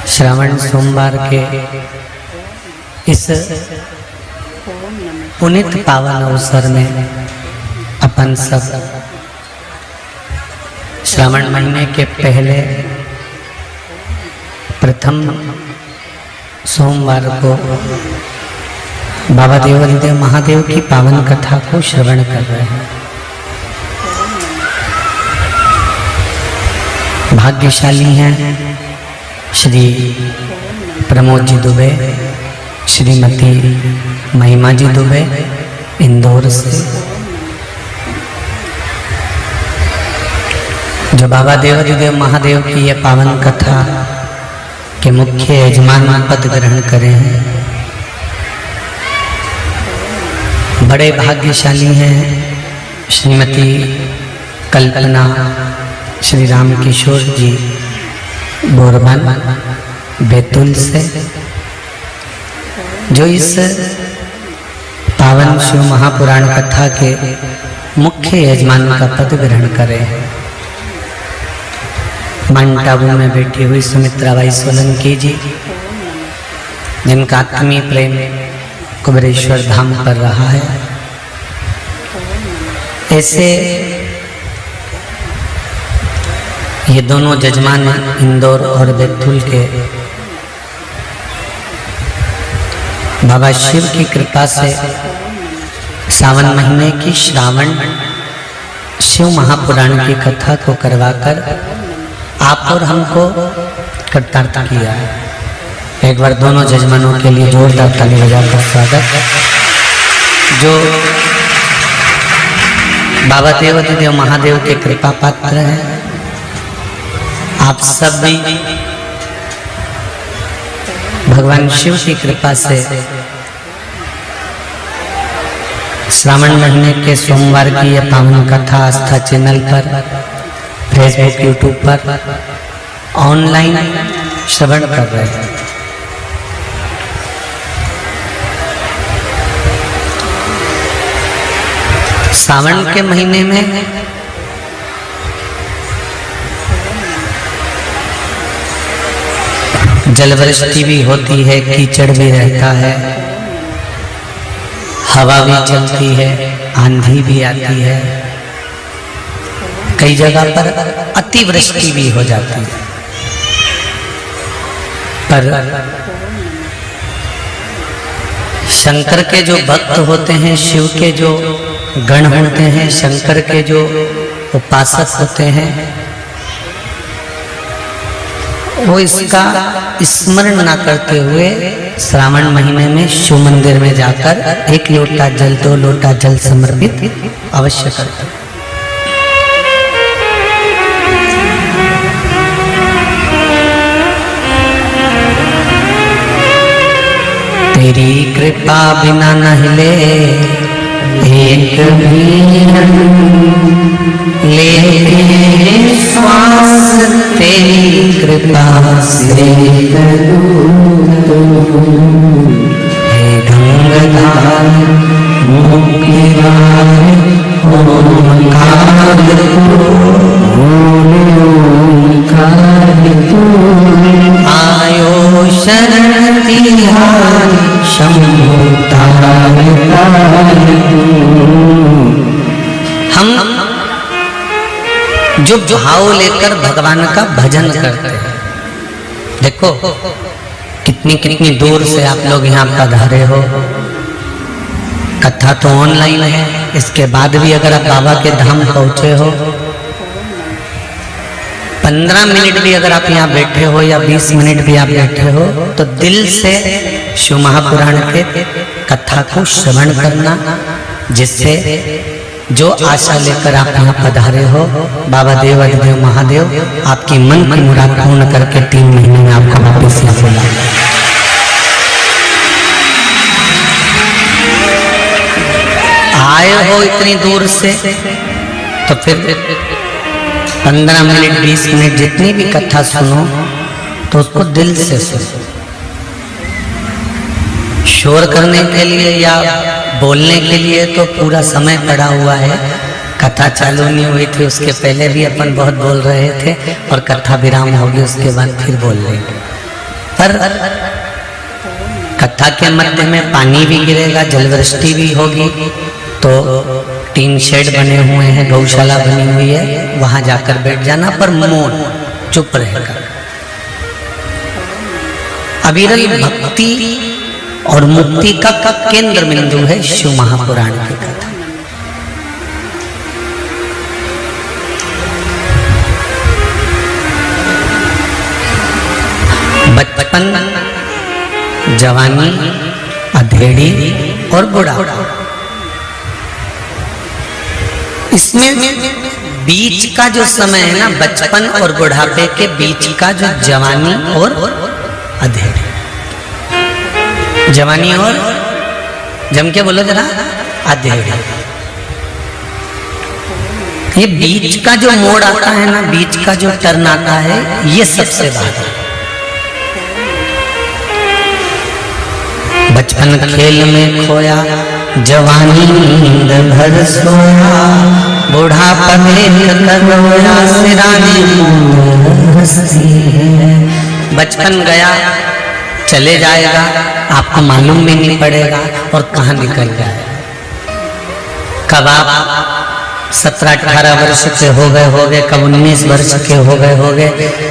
श्रावण सोमवार के इस पुनीत पावन अवसर में अपन सब श्रावण महीने के पहले प्रथम सोमवार को बाबा देवादिदेव महादेव की पावन कथा को श्रवण कर रहे हैं। भाग्यशाली हैं श्री प्रमोद जी दुबे, श्रीमती महिमा जी दुबे इंदौर से, जो बाबा देवादिदेव महादेव की यह पावन कथा के मुख्य यजमान पद ग्रहण करे हैं। बड़े भाग्यशाली हैं श्रीमती कल्पना श्री राम किशोर जी बोरबन बैतूल से, जो इस पावन शिव महापुराण कथा के मुख्य यजमान का पद ग्रहण करे हैं। माउंट आबू में बैठी हुई सुमित्राबाई सोलंकी जी, जिनका आत्मीय प्रेम कुबेरेश्वर धाम पर रहा है, ऐसे ये दोनों जजमान इंदौर और बैतूल के बाबा शिव की कृपा से सावन महीने की श्रावण शिव महापुराण की कथा को करवाकर आप और हमको कृतार्थ किया है। एक बार दोनों जजमानों के लिए जोरदार ताली बजाकर स्वागत। जो बाबा देवादिदेव महादेव के कृपा पात्र हैं, आप सब भी भगवान शिव की कृपा से श्रावण महीने के सोमवार की यह पावन कथा आस्था चैनल पर, फेसबुक, यूट्यूब पर ऑनलाइन श्रवण कर रहे हैं। सावन के महीने में जलवृष्टि भी होती है, कीचड़ भी रहता है, हवा भी चलती है, आंधी भी आती है, कई जगह पर अतिवृष्टि भी हो जाती है। पर शंकर के जो भक्त होते हैं, शिव के जो गण होते हैं, शंकर के जो उपासक होते हैं, वो इसका स्मरण ना करते हुए श्रावण महीने में शिव मंदिर में जाकर एक लोटा जल, 2 लोटा जल समर्पित अवश्य करते हैं। तेरी कृपा बिना न हिले एक भी लेके श्वास, तेरी कृपा से हे गंगाधार मुक्तिदार ओंकार आयो शरण तिहारी शंभो तारे हम जो भाव लेकर भगवान का भजन करते हैं। देखो कितनी कितनी दूर से आप लोग यहाँ पधारे हो। कथा तो ऑनलाइन है, इसके बाद भी अगर आप बाबा के धाम पहुंचे हो, 15 मिनट भी अगर आप यहाँ बैठे हो या 20 मिनट भी आप बैठे हो, तो दिल से शिव महापुराण के कथा को श्रवण करना, जिससे जो आशा लेकर आप यहाँ पधारे हो, बाबा देवादिदेव महादेव आपकी मन की मुराद पूर्ण करके 3 महीने में आपको वापस यहाँ बुला। आए हो इतनी दूर से, तो फिर 15 मिनट 20 मिनट जितनी भी कथा सुनो तो उसको दिल से सुनो। शोर करने के लिए या बोलने के लिए तो पूरा समय पड़ा हुआ है। कथा चालू नहीं हुई थी उसके पहले भी अपन बहुत बोल रहे थे, और कथा विराम होगी उसके बाद फिर बोल लेंगे। पर कथा के मध्य में पानी भी गिरेगा, जलवृष्टि भी होगी, तो टीन शेड बने हुए हैं, गौशाला बनी हुई है, वहां जाकर बैठ जाना, पर मौन चुप रहेगा। अविरल भक्ति और मुक्ति का केंद्र बिंदु है शिव महापुराण की कथा। बचपन, जवानी, अधेड़ी और बुढ़ापा, इसमें बीच का जो समय है ना, बचपन और बुढ़ापे के बीच का जो जवानी और अधेड़ी, जवानी और जम के बोलो जरा, अधेड़ी, ये बीच का जो मोड़ आता है ना, बीच का जो टर्न आता है, ये सबसे बात है। बचपन खेल में खोया, जवानी नींद भर सोया, बुढ़ापा में रोया, सिराने हंसती है। बचपन गया, चले जाएगा, आपको मालूम भी नहीं पड़ेगा और कहाँ निकल जाएगा। कब आप 17-18 वर्ष के हो गए, कब 19 वर्ष के हो गए,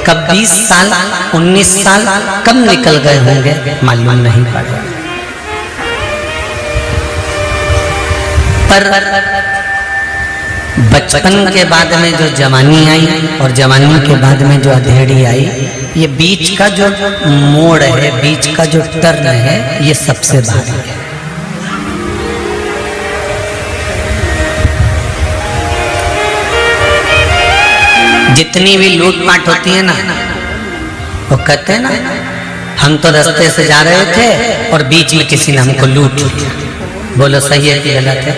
कब 20 साल, 19 साल कब निकल गए होंगे, मालूम नहीं पड़ेगा। पर बचपन के बाद में जो जवानी आई और जवानी के बाद में जो अधेड़ी आई, ये बीच का जो मोड़ है, बीच का जो टर्न है, ये सबसे भारी है। जितनी भी लूटपाट होती है ना, वो कहते हैं ना, हम तो रास्ते से जा रहे थे और बीच में किसी ने हमको लूट लिया। बोलो सही है कि गलत है?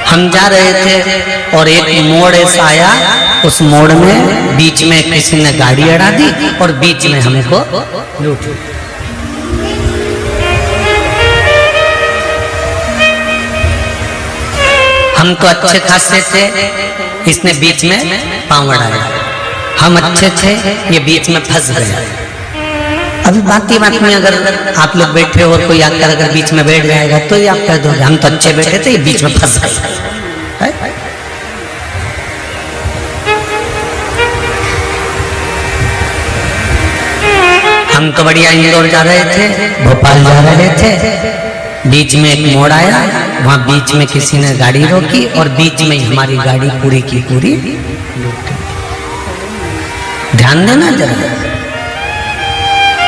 हम जा रहे थे और एक मोड़ ऐसा आया, उस मोड़ में बीच में किसी ने गाड़ी अड़ा दी और बीच में हमको लूट लिया। हम तो अच्छे खासे थे, इसने बीच में पांव अड़ाया। हम अच्छे थे, ये बीच में फंस गया। अभी बात में अगर आप लोग बैठे हो और कोई आकर अगर बीच में बैठ जाएगा तो ये आप कह दोगे हम तो अच्छे बैठे थे, ये बीच में फंस गए। हम तो बढ़िया इंदौर जा रहे थे, भोपाल जा रहे थे, बीच में एक मोड़ आया, वहां बीच में किसी ने गाड़ी रोकी और बीच में हमारी गाड़ी पूरी की पूरी लूट गई। ध्यान देना जरा,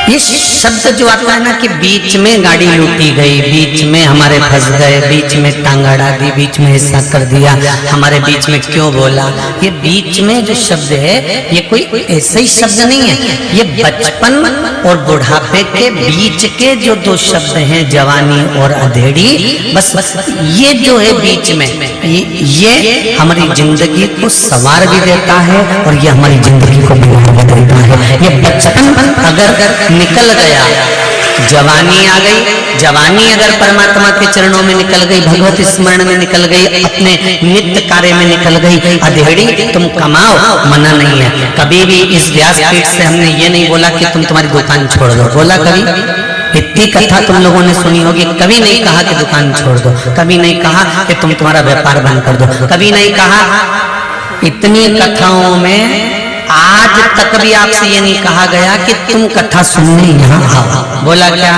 ये शब्द जो आता है ना कि बीच में गाड़ी लूटी गई, बीच में हमारे फंस गए, बीच में टांग अड़ा दी, बीच में ऐसा कर दिया, हमारे बीच में क्यों बोला, ये बीच में जो शब्द है ये कोई ऐसा ही शब्द नहीं है। ये बचपन और बुढ़ापे के बीच के जो दो शब्द हैं, जवानी और अधेड़ी, बस ये जो है बीच में, ये हमारी जिंदगी को संवार भी देता है और ये हमारी जिंदगी को बिगाड़ भी देता है। ये बचपन अगर निकल गया, जवानी आ गई, जवानी अगर परमात्मा के चरणों में निकल गई, भगवत स्मरण में निकल गई, अपने नित्य कार्य में निकल गई, अधेड़ी तुम कमाओ, मना नहीं है। कभी भी इस व्यासपीठ से हमने ये नहीं बोला कि तुम तुम्हारी दुकान छोड़ दो, बोला कभी? इतनी कथा तुम लोगों ने सुनी होगी, कभी नहीं कहा कि दुकान छोड़ दो, कभी नहीं कहा कि तुम तुम्हारा व्यापार बंद कर दो, कभी नहीं कहा। इतनी कथाओं में आज तक भी आपसे ये नहीं कहा गया कि तुम कथा सुनने यहाँ आओ, बोला क्या?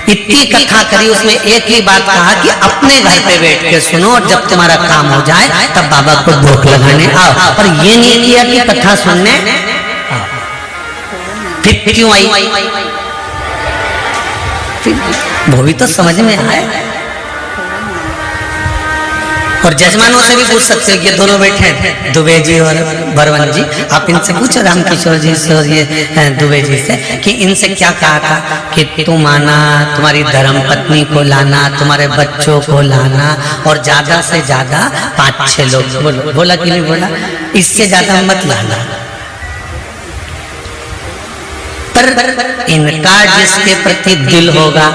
इतनी कथा करी, उसमें एक ही बात कहा कि अपने घर पे बैठ के सुनो और जब तुम्हारा काम हो जाए तब बाबा को भोग लगाने आओ, पर ये नहीं किया कि कथा सुनने आओ। फिर क्यों आई? वो भी तो समझ में आए। और जजमानों से भी पूछ सकते हो, ये दोनों बैठे हैं दुबे जी और बरवन जी, आप इनसे पूछो, रामकिशोर जी से और ये दुबे जी से, कि इनसे क्या कहा था कि तुम आना, तुम्हारी धर्म पत्नी को लाना, तुम्हारे बच्चों को लाना और ज्यादा से ज्यादा 5-6 लोग। बोला कि नहीं बोला? इससे ज्यादा मत लाना। पर इनका जिसके प्रति दिल होगा,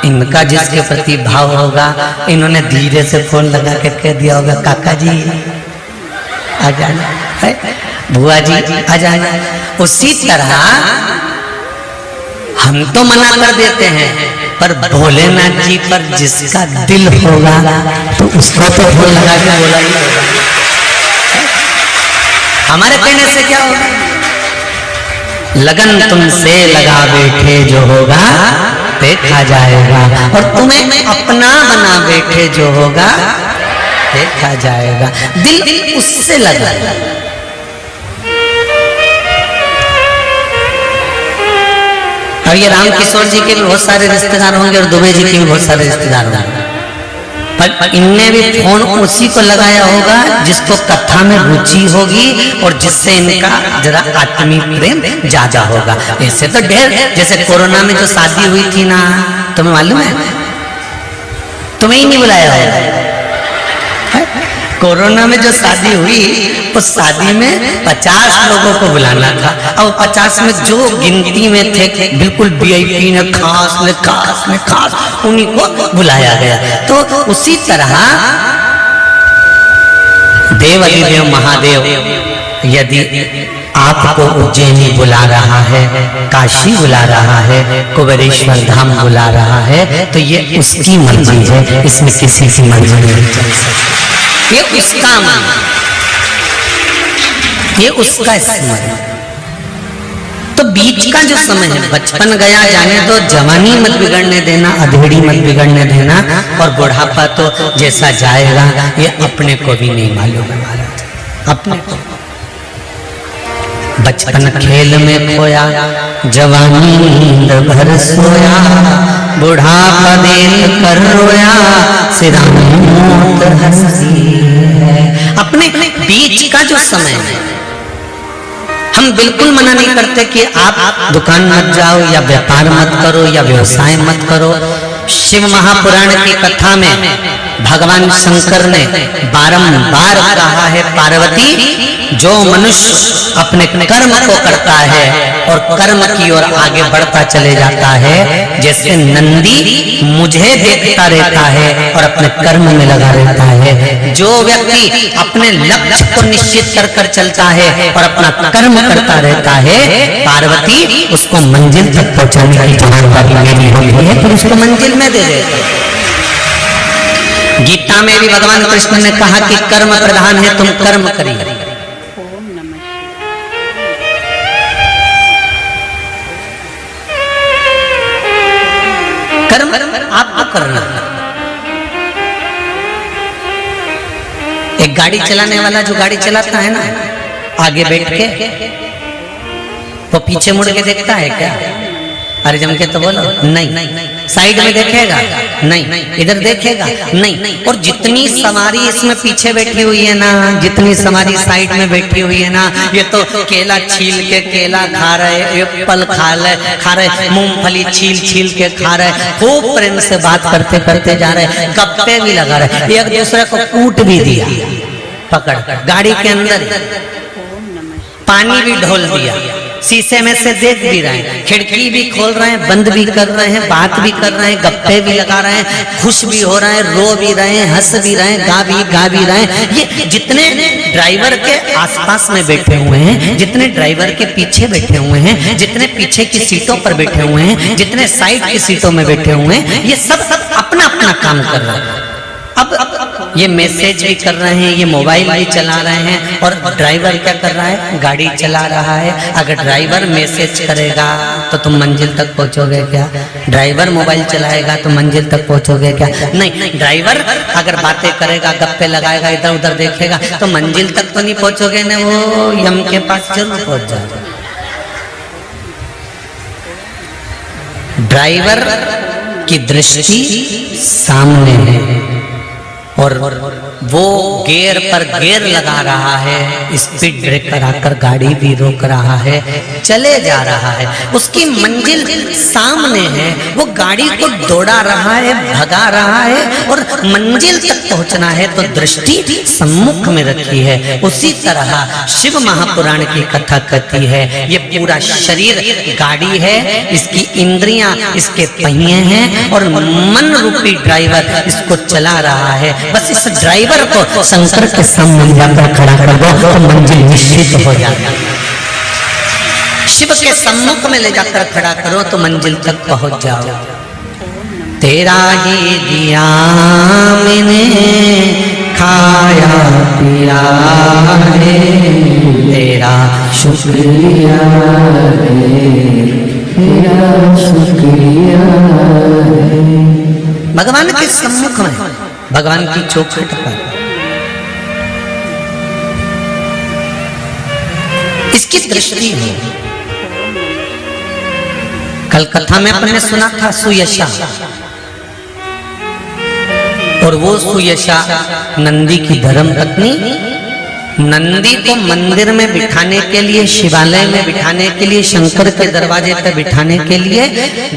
इनका जिसके प्रति भाव होगा, इन्होंने धीरे से फोन लगा के कह दिया होगा, काका जी आ जाना है, बुआ जी आ जाना। उसी तरह हम तो मना कर देते हैं, पर भोलेनाथ जी पर जिसका दिल होगा तो उसको तो ढोल लगा के बोला ही होगा। हमारे कहने से क्या होगा? लगन तुमसे लगा बैठे जो होगा देखा जाएगा, और तुम्हें अपना बना बैठे जो होगा देखा जाएगा। दिल उससे लगा। अब ये रामकिशोर जी के भी बहुत सारे रिश्तेदार होंगे और दुबे जी के भी बहुत सारे रिश्तेदार होंगे, पर इनने भी फोन उसी को लगाया होगा जिसको कथा में रुचि होगी और जिससे इनका जरा आत्मीय प्रेम ज्यादा होगा। ऐसे तो ढेर, जैसे कोरोना में जो शादी हुई थी ना, तुम्हें मालूम है? तुम्हें ही नहीं बुलाया होगा। कोरोना में जो शादी हुई उस शादी में 50 लोगों को बुलाना था, और 50 में जो गिनती में थे बिल्कुल वीआईपी ने खास उन्हीं को बुलाया गया। तो उसी तरह देवाधिदेव महादेव यदि आपको उज्जैनी बुला रहा है, काशी बुला रहा है, कुबेरेश्वर धाम बुला रहा है, तो ये उसकी मर्जी है, इसमें किसी की मर्जी नहीं चल सकती। ये उसका मन, ये उसका स्मरण। तो बीच का जो समय है, बचपन गया जाने दो, जवानी मत बिगड़ने देना, अधेड़ी मत बिगड़ने देना, और बुढ़ापा तो जैसा जाएगा ये अपने को भी नहीं मालूम है महाराज, अपने को। बचपन खेल में खोया, जवानी नींद भर सोया, बुढ़ापा देख कर रोया, सिरा मौत हंसी है। अपने बीच का जो समय है, हम बिल्कुल मना नहीं करते कि आप दुकान मत जाओ या व्यापार मत करो या व्यवसाय मत करो। शिव महापुराण की कथा में भगवान शंकर ने बारंबार कहा है, पार्वती जो मनुष्य अपने कर्म को करता है और कर्म की ओर आगे बढ़ता चले जाता है, जैसे नंदी मुझे देखता रहता है और अपने कर्म में लगा रहता है, जो व्यक्ति अपने लक्ष्य को निश्चित कर कर चलता है और अपना कर्म करता रहता है, पार्वती उसको मंजिल तक पहुंचाने की जवाबदारी मेरी होती है, फिर उसको मंजिल में दे देते हैं। गीता में भी भगवान कृष्ण ने कहा कि कर्म प्रधान है, तुम कर्म करिए। कर्म आपको करना। एक गाड़ी चलाने वाला जो गाड़ी चलाता है ना, आगे बैठ के वो पीछे मुड़ के देखता है क्या? अरे जम के तो बोलो, नहीं। साइड में देखेगा? नहीं। इधर देखेगा? नहीं। और जितनी सवारी इसमें पीछे बैठी हुई है ना, जितनी सवारी साइड में बैठी हुई है ना, ये तो केला छील के केला खा रहे, एप्पल खा रहे, मूंगफली छील के खा रहे, खूब प्रेम से बात करते करते जा रहे, गप्पे भी लगा रहे, एक दूसरे को कूट भी दिया पकड़ गाड़ी के अंदर, पानी भी ढोल दिया, शीशे में से देख भी रहे हैं, खिड़की भी खोल रहे हैं, बंद भी कर रहे हैं, बात भी कर रहे हैं, गप्पे भी लगा रहे हैं, खुश भी हो रहे हैं, रो भी रहे हैं, हंस भी रहे हैं, गा भी रहे हैं। ये जितने ड्राइवर के आसपास में बैठे हुए हैं, जितने ड्राइवर के पीछे बैठे हुए हैं, जितने पीछे की सीटों पर बैठे हुए हैं, जितने साइड की सीटों में बैठे हुए हैं, ये सब अपना अपना काम कर रहे हैं। अब ये मैसेज भी कर रहे हैं, ये मोबाइल भी चला रहे हैं, और ड्राइवर क्या कर रहा है? गाड़ी चला रहा है। अगर ड्राइवर मैसेज करेगा तो तुम मंजिल तक पहुंचोगे क्या? ड्राइवर मोबाइल चलाएगा तो मंजिल तक पहुंचोगे क्या? नहीं। ड्राइवर अगर बातें करेगा, गप्पे लगाएगा, इधर उधर देखेगा, तो मंजिल तक तो नहीं पहुंचोगे ना, वो यम के पास जरूर पहुंच जाओगे। ड्राइवर की दृष्टि सामने है और वो गियर पर गियर लगा रहा है, स्पीड ब्रेकर आकर गाड़ी भी रोक रहा है, चले जा रहा है, उसकी मंजिल सामने है, वो गाड़ी को दौड़ा रहा है, भगा रहा है, और मंजिल तक पहुंचना है तो दृष्टि सम्मुख में रखी है। उसी तरह शिव महापुराण की कथा कहती है, ये पूरा शरीर गाड़ी है, इसकी इंद्रियां इसके पहिए हैं, और मन रूपी ड्राइवर इसको चला रहा है। बस इस ड्राइवर को शंकर के सामने जाकर खड़ा कर दो तो मंजिल निश्चित हो जाएगी। शिव के सम्मुख में ले जाकर खड़ा करो तो मंजिल तक पहुंच जाओ। तेरा ही दिया मैंने खाया पिया है, तेरा शुक्रिया है, तेरा शुक्रिया है। भगवान के सम्मुख में, भगवान की चौखट पर इसकी दृष्टि है। कल कथा में अपने सुना था सुयशा, और वो सुयशा नंदी की धर्म पत्नी। नंदी को मंदिर में बिठाने के लिए, शिवालय में बिठाने के लिए, शंकर के दरवाजे पर बिठाने के लिए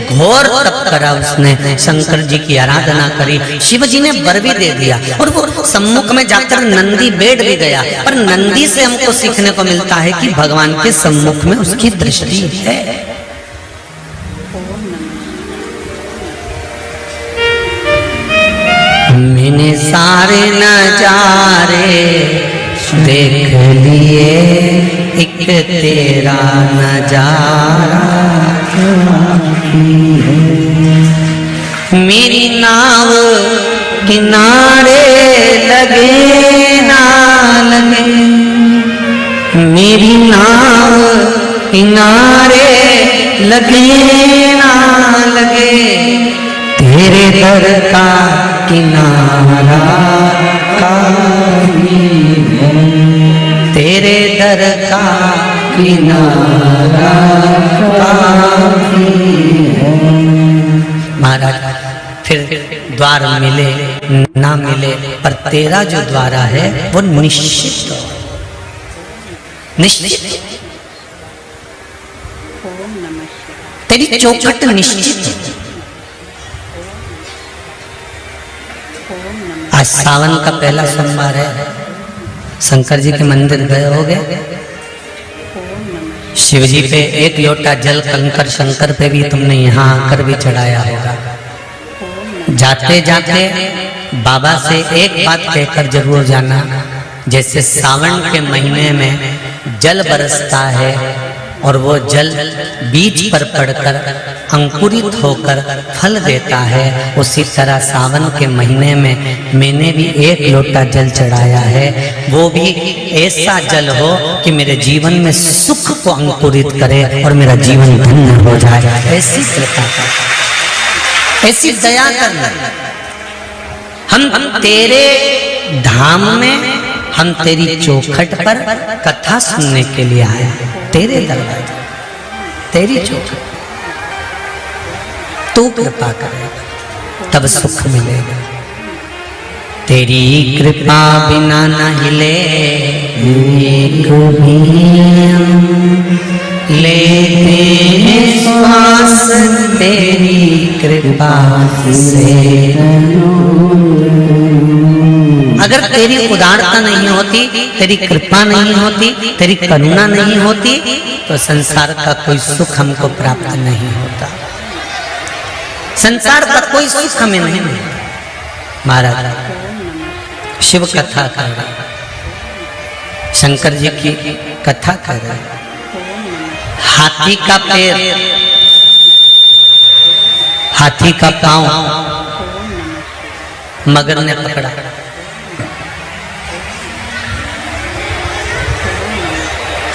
घोर तप करा उसने, शंकर जी की आराधना करी, शिव जी ने वर भी दे दिया और वो सम्मुख में जाकर नंदी बैठ भी गया। पर नंदी से हमको सीखने को मिलता है कि भगवान के सम्मुख में उसकी दृष्टि है। मैंने सारे नजारे देख लिए, एक तेरा नजारा मेरी नाव किनारे लगे ना लगे, मेरी नाव किनारे लगे ना लगे, तेरे दर का किनारा काफी है, तेरे दर का किनारा काफी है। महाराज फिर द्वार मिले ना मिले, पर तेरा जो द्वारा है वो निश्चित निश्चित, तेरी चौखट निश्चित है। आज सावन का पहला सोमवार है, शंकर जी के मंदिर गए होगे, शिव जी पे एक लोटा जल कंकर शंकर पे भी तुमने यहाँ आकर भी चढ़ाया होगा। जाते जाते बाबा से एक बात कहकर जरूर जाना, जैसे सावन के महीने में जल बरसता है और वो जल बीज पर पड़कर अंकुरित होकर फल देता है, उसी तरह सावन के महीने में मैंने भी एक लोटा जल चढ़ाया है। वो भी ऐसा जल हो कि मेरे जीवन में सुख को अंकुरित करे और मेरा जीवन धन्य हो जाए। ऐसी कृपा कर, ऐसी दया करना। हम तेरे धाम में, हम तेरी चौखट पर कथा सुनने के लिए आए, तेरे दरवाजे, तेरी चौखट। तू कृपा करेगा तब सुख मिलेगा। तेरी कृपा बिना न हिले एक भी लेते श्वास, तेरी कृपा से। अगर तेरी उदारता नहीं होती, तेरी कृपा नहीं होती, तेरी करुणा नहीं होती, तो संसार का कोई सुख हमको प्राप्त नहीं होता। संसार का कोई सुख हमें नहीं मिलता। महाराज शिव कथा कर रहे, शंकर जी की कथा कर रहे। हाथी का पैर, हाथी का पांव मगर ने पकड़ा,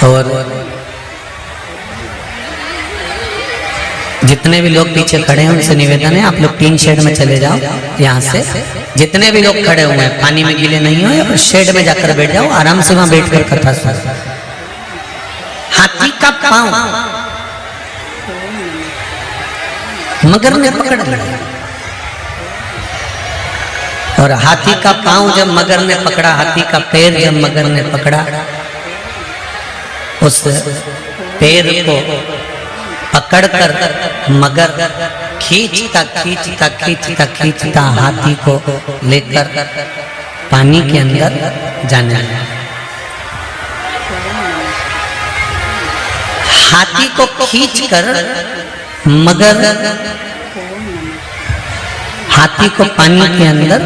और जितने भी लोग पीछे खड़े हैं उनसे निवेदन है, आप लोग टीन शेड में चले जाओ। यहाँ से जितने भी लोग खड़े हुए हैं पानी में गीले नहीं हो, या शेड में जाकर बैठ जाओ, आराम से वहां बैठकर कथा सुनो। हाथी का पांव मगर ने पकड़ लिया, और हाथी का पांव जब मगर ने पकड़ा, हाथी का पैर जब मगर ने पकड़ा, उस पैर को पकड़कर मगर खींचता खींचता खींचता खींचता हाथी को लेकर पानी के अंदर जाने लगा। हाथी को खींचकर मगर हाथी को पानी के अंदर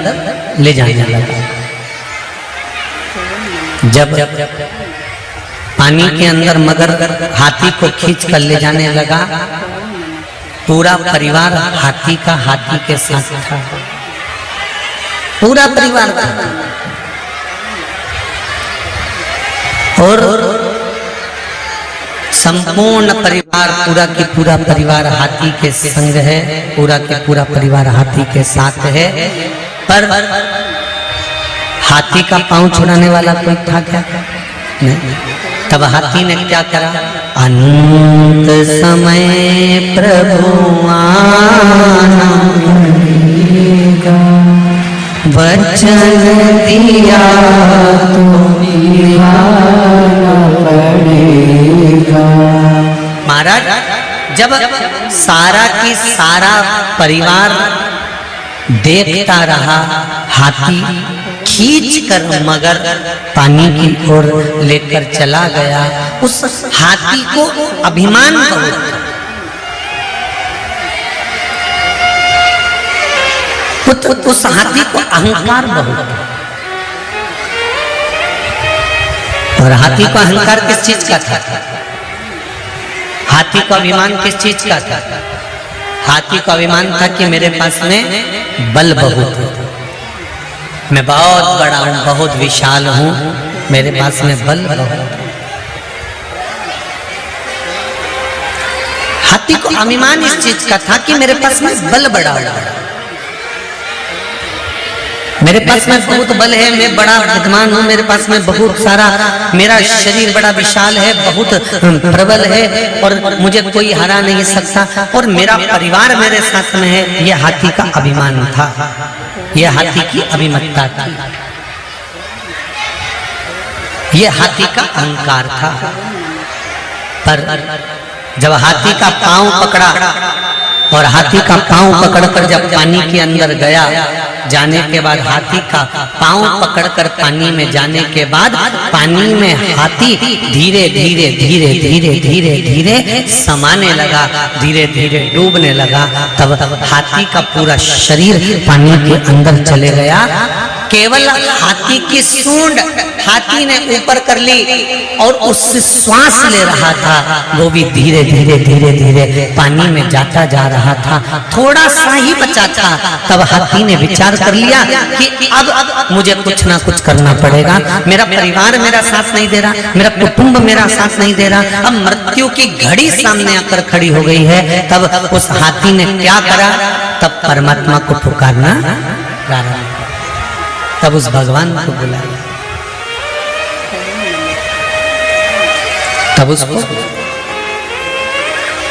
ले जाने लगा। जब पानी के अंदर मगर हाथी को खींच कर ले जाने लगा। पूरा परिवार हाथी के साथ था, पूरा परिवार था। और संपूर्ण परिवार, पूरा की पूरा परिवार हाथी के संग है, पूरा के पूरा परिवार हाथी के साथ है। पर हाथी का पांव छुड़ाने वाला कोई था क्या? नहीं। तब हाथी ने क्या करा? अनंत समय प्रभु आना, वचन दिया तो निभाना पड़ेगा। महाराज, जब सारा की सारा परिवार देखता रहा, हाथी खींच कर मगर पानी की ओर लेकर चला गया। उस हाथी को अभिमान बहुत था, उस हाथी को अहंकार बहुत। और हाथी को अहंकार किस चीज का था? हाथी को अभिमान किस चीज का था? हाथी को अभिमान था कि मेरे पास में बल बहुत है, मैं बहुत बड़ा हूं, बहुत विशाल हूं, मेरे पास में बल बहुत। हाथी को अभिमान इस चीज का था कि मेरे पास में बल बड़ा है, मेरे पास में बहुत बल है, मैं बड़ा विद्वान हूँ, मेरे पास में बहुत सारा, मेरा शरीर बड़ा विशाल है, बहुत प्रबल है और मुझे कोई हरा नहीं सकता, और मेरा परिवार मेरे साथ में है। यह हाथी का अभिमान था, यह हाथी की अभिमतता थी, यह हाथी का अहंकार था। पर जब हाथी का पांव पकड़ा और हाथी का पांव पकड़कर जब पानी के अंदर गया, जाने के बाद हाथी का पांव पकड़कर पानी में जाने के बाद पानी में हाथी धीरे धीरे धीरे धीरे धीरे धीरे समाने लगा, धीरे धीरे डूबने लगा। तब हाथी का पूरा शरीर पानी के अंदर चले गया। केवल हाथी की सूंड हाथी ने ऊपर कर ली और उससे श्वास ले रहा था, वो भी धीरे धीरे धीरे धीरे पानी में जाता जा रहा था, थोड़ा सा ही बचा था। तब हाथी ने विचार कर लिया कि अब मुझे कुछ ना कुछ करना पड़ेगा, मेरा परिवार मेरा साथ नहीं दे रहा, मेरा कुटुंब मेरा साथ नहीं दे रहा, अब मृत्यु की घड़ी सामने आकर खड़ी हो गई है। तब उस हाथी ने क्या करा? तब परमात्मा को पुकारना प्रारंभ, तब उस भगवान को बुलाया, तब उसको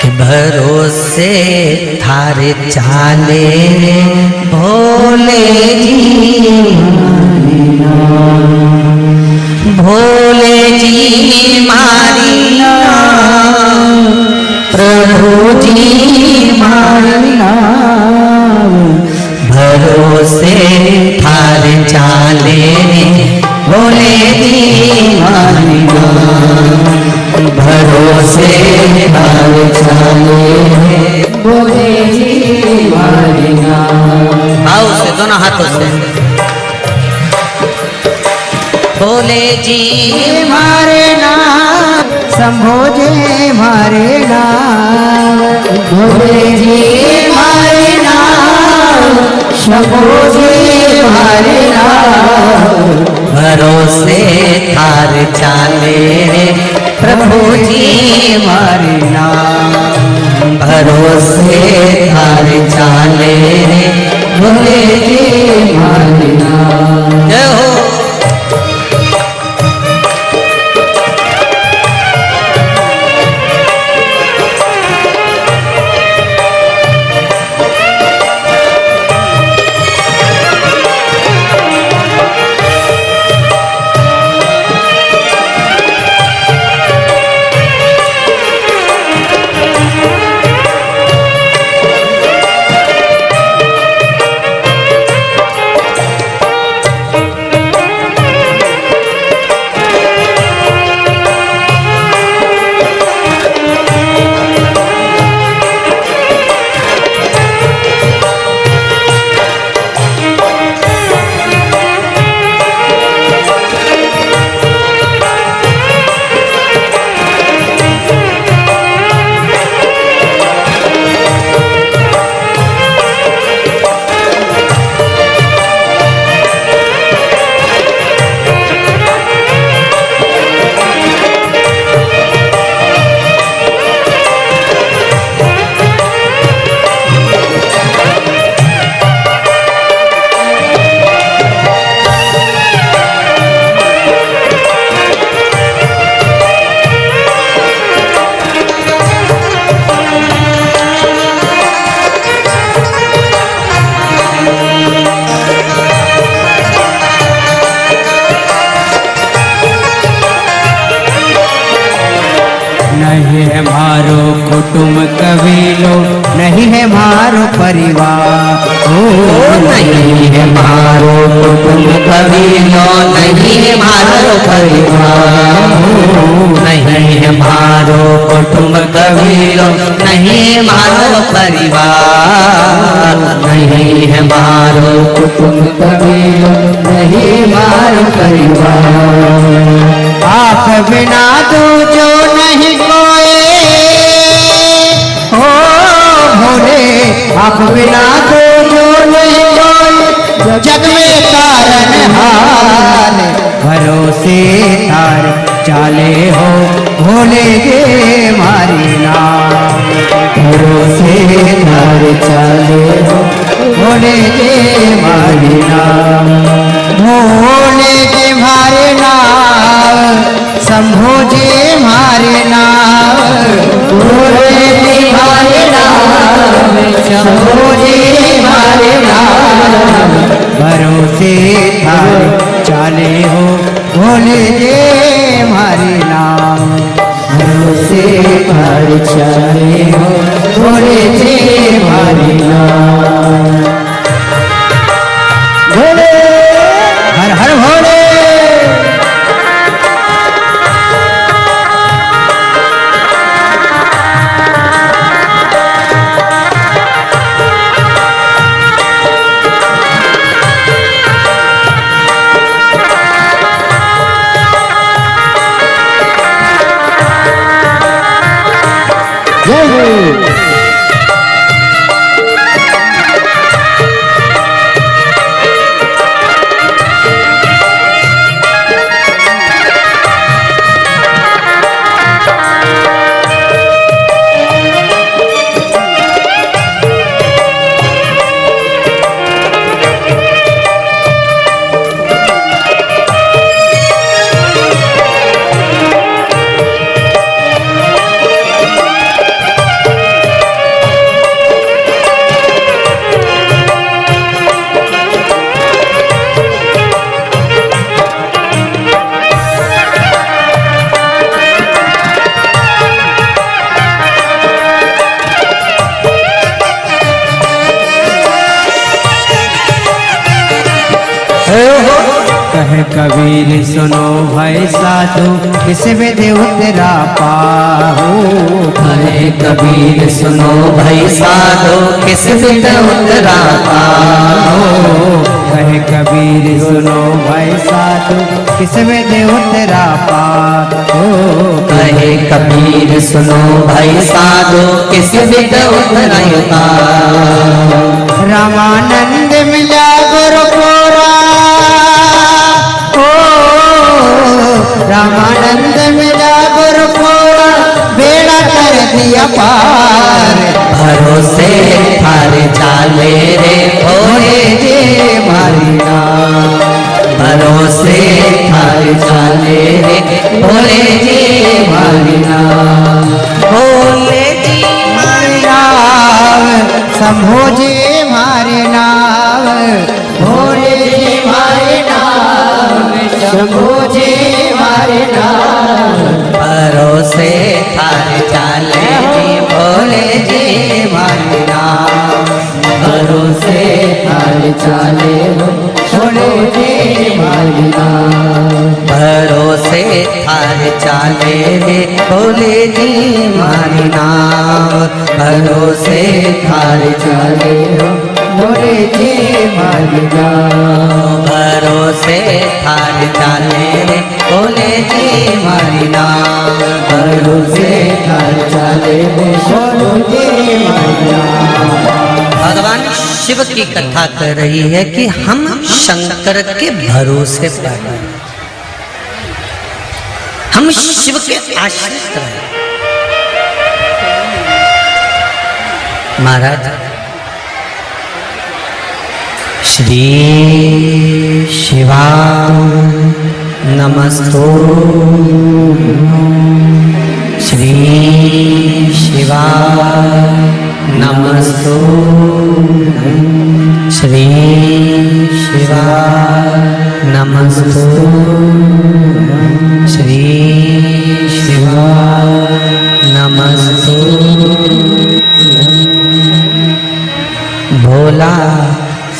कि भरोसे थारे चाले भोले जी, भोले जी मारी नाम, प्रभु जी मारी नाम, भरोसे थारे चाले भोले जी मारी नाम, भरोसे थारे चाले भोले जी मारी नाम। आओ से दोनों हाथों से भोले जी मारे नाम, शंभो जी मारे नाम, भोले जी मारे नाम, शंभो जी मारे नाम, भरोसे थार चाले प्रभु जी मारे नाम, भरोसे थार चाले भोले जी मारे नाम। जय हो। मारो कुटुंब कबीलो नहीं है मारो परिवार। ओ नहीं है मारो कुटुंब कबीलो नहीं है मारो परिवार। नहीं है मारो कुटुंब कबीलो नहीं मारो परिवार। नहीं है मारो कुटुंब कबीलो नहीं मारो परिवार। आप बिना तो जो नहीं कोई हो भोले, आप बिना तो जो नहीं कोई जग में कारण हार। भरोसे तार चाले हो भोले गे मारी नाम। भरोसे तार चाले हो भोले गे मारी नाम। भोले के मारे नाम शंभो जी मारे नाम। भोले के मारे नाम शंभो जी मारे नाम। भरोसे थारे चाले हो भोले जी मारे नाम। भरोसे थारे चाले हो भोले जी मारे नाम। भोले हर हर भोले। जय हो। कहे कबीर सुनो भाई साधु किस विधि उतरा पाहो। कहे कबीर सुनो भाई साधो किस विधि उतरा पाहो। कहे कबीर सुनो भाई साधु किस विधि उतरा पाहो। कहे कबीर सुनो भाई साधो किस विधि उतरा पाहो। रामानंद मिला गुरु कोरा। रामानंद मिला गुरु कोरा बेड़ा कर दिया पार। भरोसे थारे चाले रे भोले जी मारी नाम। भरोसे थारे चाले रे भोले जी मारी नाम। भोले जी मारे नाम शंभो जी मारे नाम। भोले जी मारे नाम शंभो जी मारे नाम। भरोसे थारे चाले रे भोले जी मारी नाम। भरोसे थारे चाले रे भोले जी मारी नाम। भरोसे थारे चाले रे भोले जी मारी नाम। भरोसे थारे चाले रे भोले जी मारी नाम। भरोसे थारे चाले रे भोले जी मारी नाम। भरोसे थारे चाले रे भोले जी मारी नाम। भगवान शिव की कथा कर रही है कि हम शंकर के भरोसे पर हैं। हम शिव के आश्रित हैं। महाराज श्री शिवा नमस्तो। श्री शिवा नमस्तो। श्री शिवा नमस्तो। श्री शिवा नमस्तो। भोला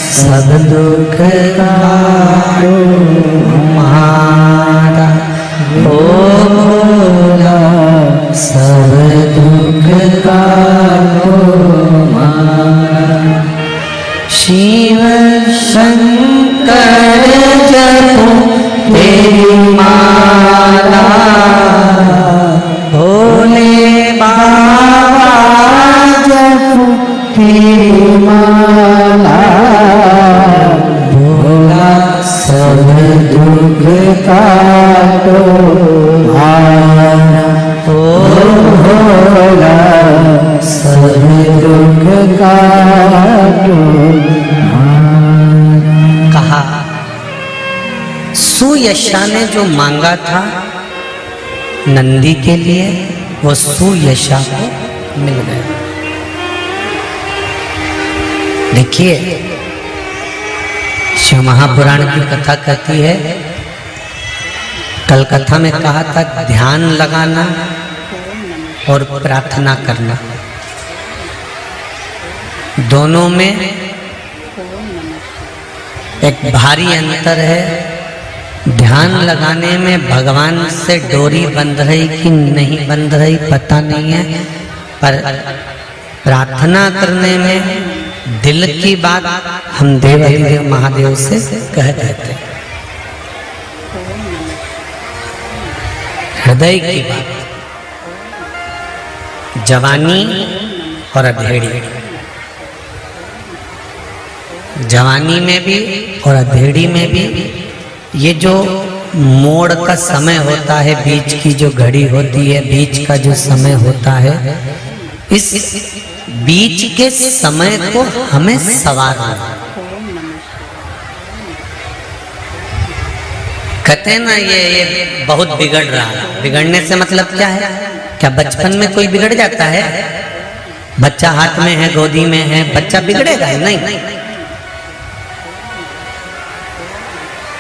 सब दुख काटो हमारा, ओ भोला सब दुख काटो हमारा। शिव शंकर जपो तेरी माला, भोले बाबा जपो तेरी माला, भोला सब दुख काटो हमारा, ओ भोला सब दुख काटो हमारा। कहा सुयशा ने जो मांगा था नंदी के लिए, वो सुयशा को मिल गया। देखिए, शिव महापुराण की कथा कहती है, कल कथा में कहा था ध्यान लगाना और प्रार्थना करना, दोनों में एक भारी अंतर है। ध्यान लगाने में भगवान से डोरी बंध रही कि नहीं बंध रही पता नहीं है, पर प्रार्थना करने में दिल की बात हम देवाधिदेव महादेव से कह देते हैं, हृदय की बात। जवानी और अधेड़ी, जवानी में भी और अधेड़ी में भी ये जो मोड़ का समय होता है, बीच की जो घड़ी होती है, बीच का जो समय होता है, इस बीच के समय को हमें संवारना। कहते हैं ना ये बहुत बिगड़ रहा है। बिगड़ने से मतलब क्या है? क्या बचपन में कोई बिगड़ जाता है? बच्चा हाथ में है, गोदी में है, बच्चा बिगड़ेगा? नहीं।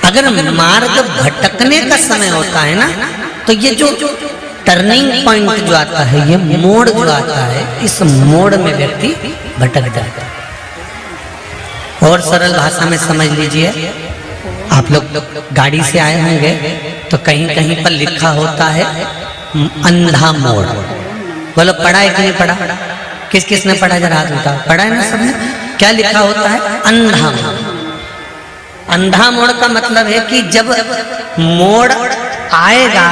अगर मार्ग भटकने का समय होता है ना, तो ये जो टर्निंग पॉइंट जो आता है, ये मोड़ जो आता है, इस मोड़ में व्यक्ति भटक जाता है। और सरल भाषा में समझ लीजिए, आप लोग गाड़ी से आए होंगे तो कहीं कहीं पर लिखा होता है अंधा मोड़। बोलो पढ़ा है कि नहीं पढ़ा? किस किस ने पढ़ा? जरा हाथ उठाओ। पढ़ा है ना सबने? क्या लिखा होता है? अंधा मोड़। अंधा मोड़ का मतलब है कि जब मोड़ आएगा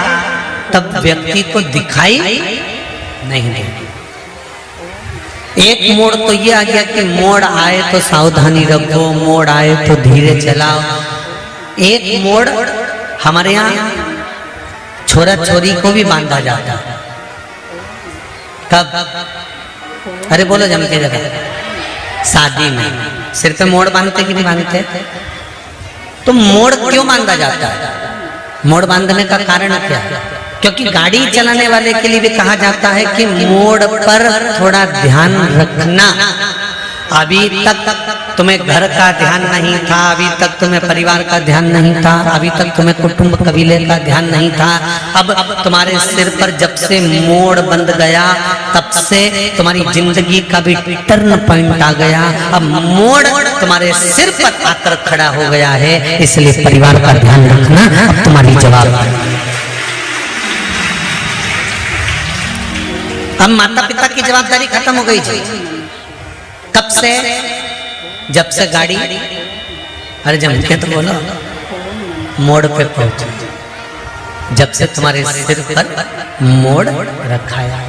तब व्यक्ति को दिखाई नहीं देगा। एक मोड़ तो ये आ गया कि मोड़ आए तो सावधानी रखो, मोड़ आए तो धीरे चलाओ। एक मोड़ हमारे यहाँ छोरा छोरी को भी बांधा जाता है। कब? अरे बोलो जम के जगह, शादी में सिर पे मोड़ बांधते कि नहीं बांधते? तो मोड़ क्यों बांधा जाता है? मोड़ बांधने का कारण क्या है? क्योंकि गाड़ी चलाने वाले के लिए भी कहा जाता है कि मोड़ पर थोड़ा ध्यान रखना। अभी तक तुम्हें घर का ध्यान नहीं था, अभी तक तुम्हें परिवार का ध्यान नहीं था, अभी तक तुम्हें कुटुंब कबीले का ध्यान नहीं था। अब तुम्हारे सिर पर जब से मोड़ बंध गया, तब से तुम्हारी जिंदगी का भी टर्न पॉइंट आ गया। अब मोड़ तुम्हारे सिर पर आकर खड़ा हो गया है, इसलिए परिवार का ध्यान रखना अब तुम्हारी जवाबदारी। अब माता पिता की जवाबदारी खत्म हो गई जी। कब से? जब से गाड़ी, अरे जम के तो बोलो, मोड़ पे पहुंचे। जब से तुम्हारे सिर पर मोड़ रखाया,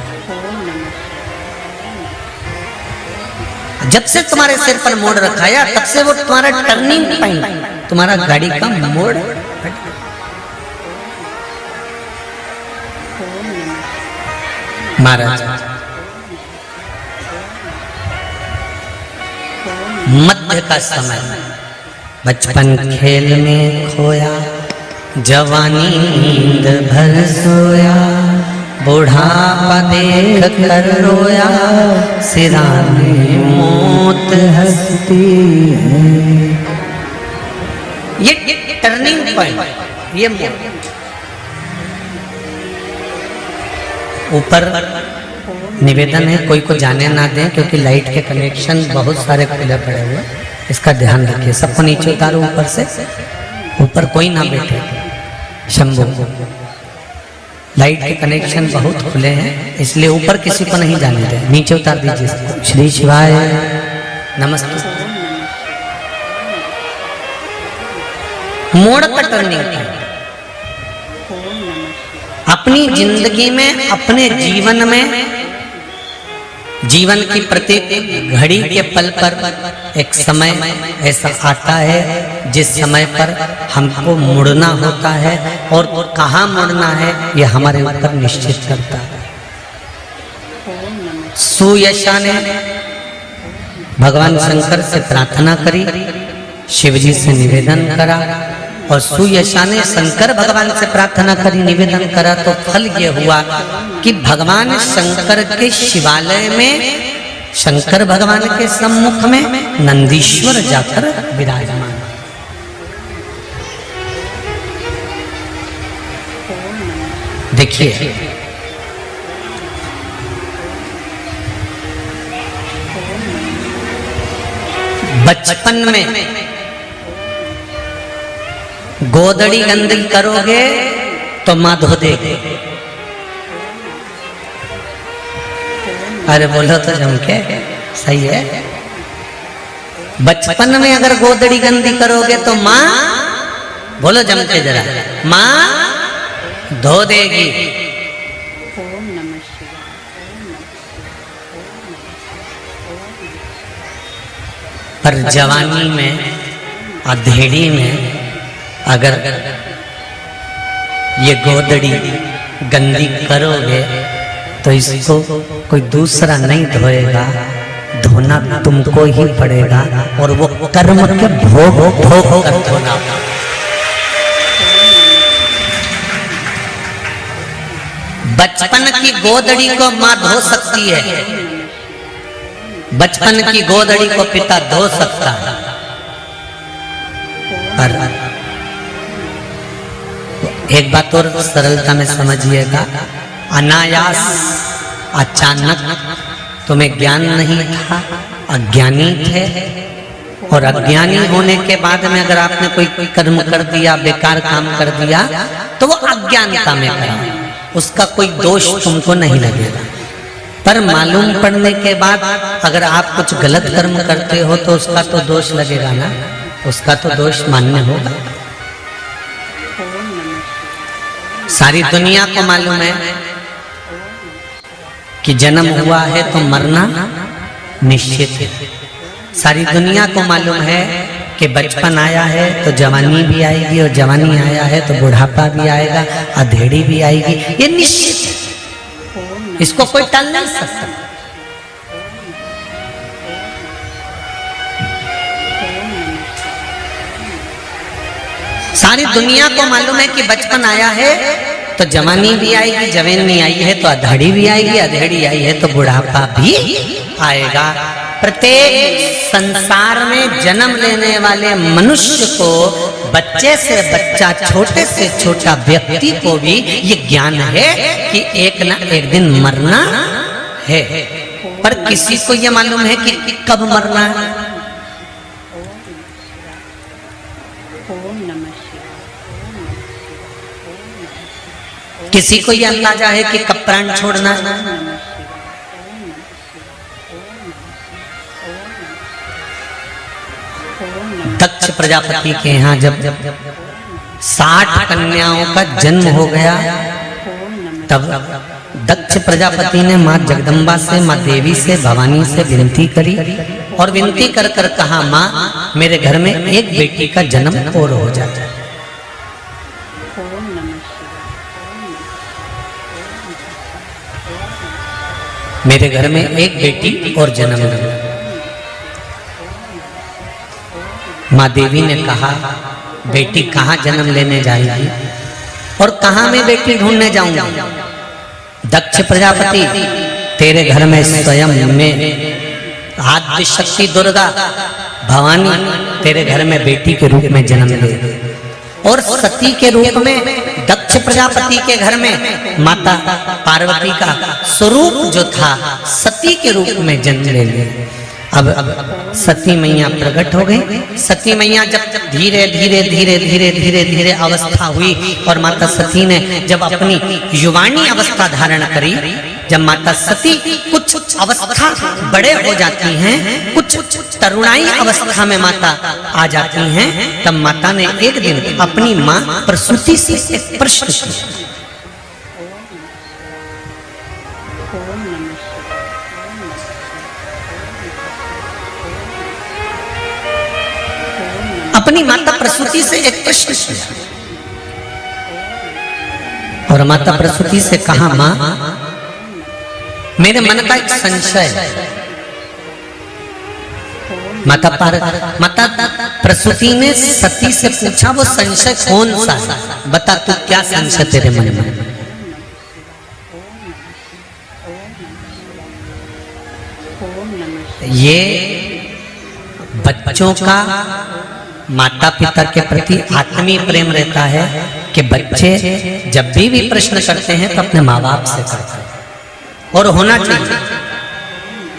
जब से तुम्हारे सिर पर मोड़ रखाया, तब से वो तुम्हारा टर्निंग पॉइंट, तुम्हारा गाड़ी का मोड़। महाराज मध्य का समय, बचपन खेल में खोया, जवानी नींद भर सोया, बुढ़ापा देख कर रोया, सिराने मौत हंसती है। ये टर्निंग पॉइंट, ये ऊपर निवेदन है कोई को जाने ना दें, क्योंकि लाइट के कनेक्शन बहुत सारे खुले पड़े हुए, इसका ध्यान रखिए। सबको नीचे उतारो, ऊपर से, ऊपर कोई ना बैठे। शंभू, लाइट के कनेक्शन बहुत खुले हैं, इसलिए ऊपर किसी को नहीं जाने दें, नीचे उतार दीजिए सबको। श्री शिवाय नमस्ते। मोड़ का टर्निंग अपनी जिंदगी में, अपने जीवन में, जीवन की प्रत्येक घड़ी के पल पर एक समय ऐसा आता है जिस समय पर हमको मुड़ना होता है, और कहाँ मुड़ना है ये हमारे ऊपर निश्चित करता है। सुयशा ने भगवान शंकर से प्रार्थना करी, शिव जी से निवेदन करा, और सुयशा ने शंकर भगवान से प्रार्थना करी, निवेदन करा, तो फल ये हुआ कि भगवान शंकर के शिवालय में, शंकर भगवान के सम्मुख में नंदीश्वर जाकर विराजमान। देखिए, बचपन में गोदड़ी गंदी करोगे तो मां धो देगी। अरे बोलो तो जमके, सही है। बचपन में अगर गोदड़ी गंदी करोगे तो मां, बोलो जमके जरा, मां धो देगी। पर जवानी में, अधेड़ी में अगर ये गोदड़ी गंदी करोगे तो इसको कोई दूसरा नहीं धोएगा, धोना तुमको ही पड़ेगा, और वो कर्म के भोग कर धोना। बचपन की गोदड़ी को मां धो सकती है, बचपन की गोदड़ी को पिता धो सकता है, पर एक बात और सरलता में समझिएगा, अनायास, अचानक तुम्हें ज्ञान नहीं था, अज्ञानी थे, और अज्ञानी होने के बाद में अगर आपने कोई कर्म कर दिया, बेकार काम कर दिया, तो वो अज्ञानता में करा, उसका कोई दोष तुमको नहीं लगेगा। पर मालूम पड़ने के बाद अगर आप कुछ गलत कर्म करते हो तो उसका तो दोष लगेगा ना, उसका तो दोष मान्य होगा। सारी दुनिया को मालूम है कि जन्म हुआ है तो मरना निश्चित है। सारी दुनिया को मालूम है कि बचपन आया है तो जवानी भी आएगी, और जवानी आया है तो बुढ़ापा भी आएगा, अधेड़ी भी आएगी, ये निश्चित है, इसको कोई टाल नहीं सकता। सारी दुनिया को मालूम है कि बचपन आया है तो जवानी भी आएगी, जवानी आई है तो अधेड़ी भी आएगी, अधेड़ी आई है तो बुढ़ापा भी आएगा। प्रत्येक संसार में जन्म लेने वाले मनुष्य को, बच्चे से बच्चा, छोटे से छोटा व्यक्ति को भी ये ज्ञान है कि एक ना एक दिन मरना है, पर किसी को ये मालूम है कि कब मरना है। किसी को ये अंदाजा है कि कब प्राण छोड़ना है। दक्ष प्रजापति के यहाँ जब 60 कन्याओं का जन्म हो गया, तब दक्ष प्रजापति ने माँ जगदम्बा से, माँ देवी से, भवानी से विनती करी, और विनती कर कर कहा, माँ मेरे घर में एक बेटी का जन्म और हो जाए। मेरे घर में एक बेटी और जन्म ले। माँ देवी ने कहा, बेटी कहाँ जन्म लेने जाएगी और कहाँ मैं बेटी ढूंढने जाऊंगा? दक्ष प्रजापति, तेरे घर में स्वयं में आद्य शक्ति दुर्गा भवानी तेरे घर में बेटी के रूप में जन्म ले, और सती के रूप में दक्ष प्रजापति के घर में माता पार्वती का स्वरूप जो था सती के रूप में जन्म ले लिया। अब सती मैया प्रकट हो गई। सती मैया जब धीरे धीरे धीरे धीरे धीरे धीरे अवस्था हुई और माता सती ने जब अपनी युवानी अवस्था धारण करी, जब माता सती कुछ अवस्था बड़े हो जाती हैं, कुछ तरुणाई अवस्था में माता आ जाती हैं, तब माता ने एक दिन अपनी मां प्रसूति से एक प्रश्न किया। अपनी माता प्रसूति से एक प्रश्न किया और माता प्रसूति से कहा, मां मेरे मन का एक संशय है। माता प्रसूति ने सती से पूछा, वो संशय कौन सा है, बता तू क्या संशय तेरे मन में। ये बच्चों का माता पिता के प्रति आत्मीय प्रेम रहता है कि बच्चे जब भी प्रश्न करते हैं तो अपने माँ बाप से करते हैं और होना चाहिए।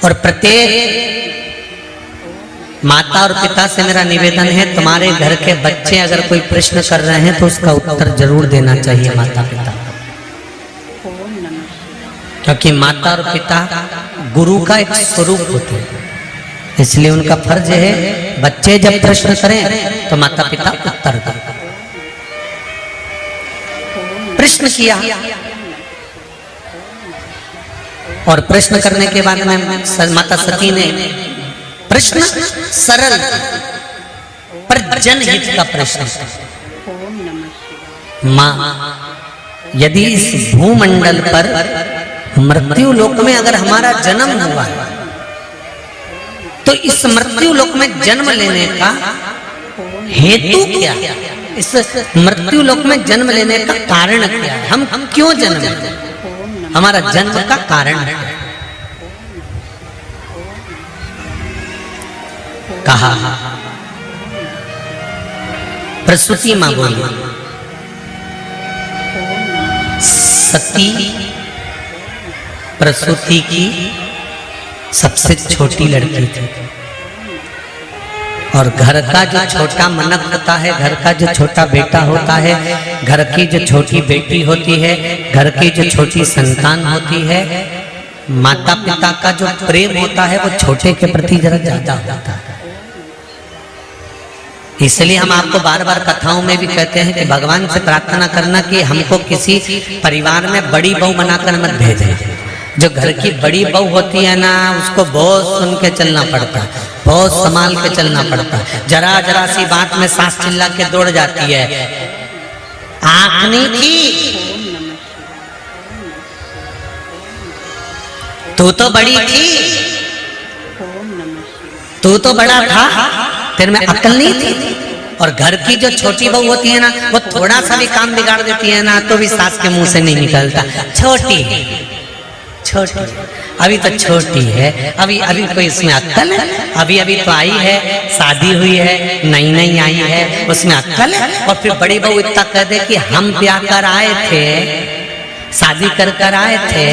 और प्रत्येक माता और पिता से मेरा निवेदन है, तुम्हारे घर के बच्चे अगर कोई प्रश्न कर रहे हैं तो उसका उत्तर जरूर देना चाहिए माता पिता, क्योंकि माता और पिता गुरु का एक स्वरूप होते हैं। इसलिए उनका फर्ज है बच्चे जब प्रश्न करें तो माता पिता उत्तर दें। प्रश्न किया और प्रश्न करने के बाद में माता सती ने प्रश्न सरल पर जनहित का प्रश्न, मां यदि इस भूमंडल पर मृत्यु लोक में अगर हमारा जन्म हुआ है तो इस मृत्यु लोक में जन्म लेने का हेतु क्या है, इस मृत्यु लोक में जन्म लेने का कारण क्या है, हम क्यों जन्म लेते, हमारा जन्म का कारण है। कहा प्रसूति मां बोली, सती प्रसूति की सबसे छोटी लड़की थी और घर का जो छोटा मनक होता है, घर का जो छोटा बेटा होता है, घर की जो छोटी बेटी होती है, घर की जो छोटी संतान होती है, माता पिता का जो प्रेम होता है वो छोटे के प्रति जरा ज्यादा होता है। इसलिए हम आपको बार बार कथाओं में भी कहते हैं कि भगवान से प्रार्थना करना कि हमको किसी परिवार में बड़ी बहू बनाकर मत भेजें। जो घर की बड़ी बहू होती है ना, उसको बहुत सुन के चलना पड़ता है, बहुत संभाल के चलना पड़ता है। जरा जरा सी बात में सास चिल्ला के दौड़ जाती है, आँख नहीं थी, तू तो बड़ी थी, तू तो बड़ा था, तेरे में अक्ल नहीं थी। और घर की जो छोटी बहू होती है ना, वो थोड़ा सा भी काम बिगाड़ देती है ना तो भी सास के मुंह से नहीं निकलता, छोटी छोटी, अभी तो छोटी है, अभी अभी कोई इसमें अक्ल है, अभी अभी तो आई है, शादी हुई है, नई नई आई है, उसमें अक्ल है। और फिर बड़ी बहू इतना कह दे कि हम ब्याह कर आए थे, शादी कर आए थे,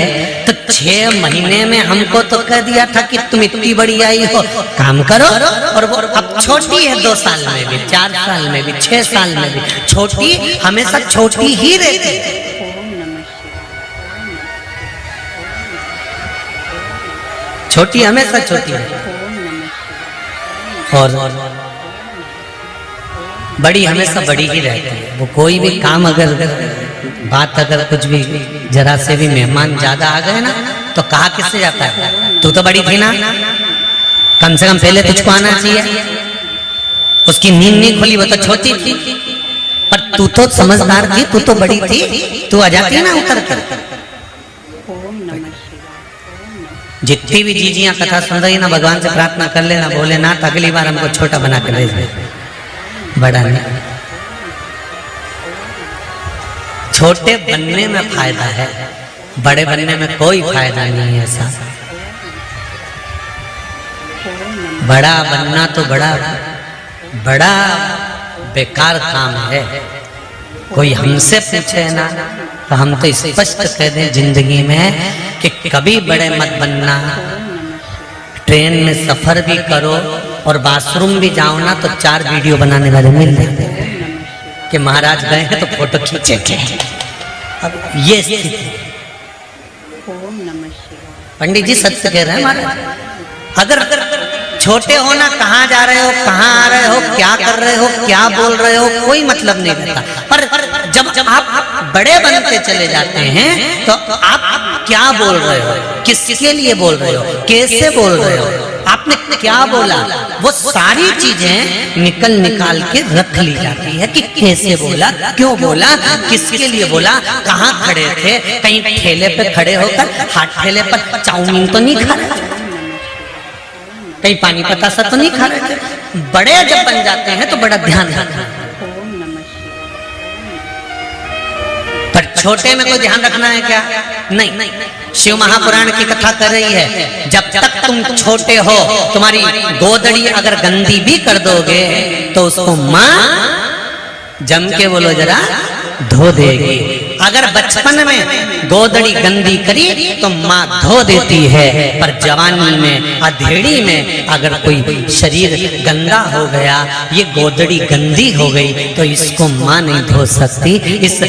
तो 6 महीने में हमको तो कह दिया था कि तुम इतनी बड़ी आई हो, काम करो। और वो अब छोटी है, 2 साल में भी, 4 साल में भी, 6 साल में भी, छोटी हमेशा छोटी ही रहती है। छोटी हमेशा छोटी है और बड़ी हमेशा बड़ी ही रहती है। वो कोई भी काम अगर बात अगर कुछ भी जरा से भी मेहमान ज्यादा आ गए ना तो कहा किससे जाता है, तू तो बड़ी थी ना, कम से कम पहले तुझको आना चाहिए। उसकी नींद नहीं खुली, वो तो छोटी थी, पर तू तो समझदार थी, तू तो बड़ी थी, तू आ जाती ना उतर कर। जितनी भी जीजियां कथा सुन रही ना, भगवान से प्रार्थना कर लेना, बोले ना तो अगली बार हमको छोटा बना के भेज दे, बड़ा नहीं। छोटे बनने में फायदा है, बड़े बनने में कोई फायदा नहीं है। ऐसा बड़ा बनना तो बड़ा बेकार काम है। कोई हमसे पूछे ना तो हम तो स्पष्ट कह दें जिंदगी में कि कभी बड़े मत बनना। ट्रेन में सफर भी करो और बाथरूम भी जाओ ना तो 4 वीडियो बनाने वाले मिल जाते हैं कि महाराज गए हैं तो फोटो खींचे थे। अब ये स्थिति, पंडित जी सत्य कह रहे हैं महाराज। अगर छोटे हो ना, कहाँ जा रहे हो, कहाँ आ रहे हो, क्या कर रहे हो, क्या बोल रहे हो, कोई मतलब नहीं रहता। पर जब आप बड़े बनते चले जाते हैं तो आप क्या बोल रहे हो, किसके लिए बोल रहे हो, कैसे बोल रहे हो, आपने क्या बोला, वो सारी चीजें निकाल के रख ली जाती है कि कैसे बोला, क्यों बोला, किसके लिए बोला, कहाँ खड़े थे, कहीं ठेले पे खड़े होकर हाथ ठेले पर चाउमीन तो नहीं खा रहे थे, कहीं पानी पतासा तो नहीं खा रहे थे। बड़े जब बन जाते हैं तो बड़ा ध्यान रखना, पर छोटे में कोई ध्यान रखना है क्या? नहीं। शिव महापुराण की कथा कर रही है, जब तक तुम छोटे हो तुम्हारी गोदड़ी अगर गंदी भी कर दोगे तो उसको माँ जम के बोलो जरा धो देगी। अगर बचपन में गोदड़ी गंदी करी तो माँ धो देती है, पर जवानी में अधेड़ी में अगर कोई शरीर गंदा हो गया, ये गोदड़ी गंदी हो गई तो इसको माँ नहीं धो सकती। इस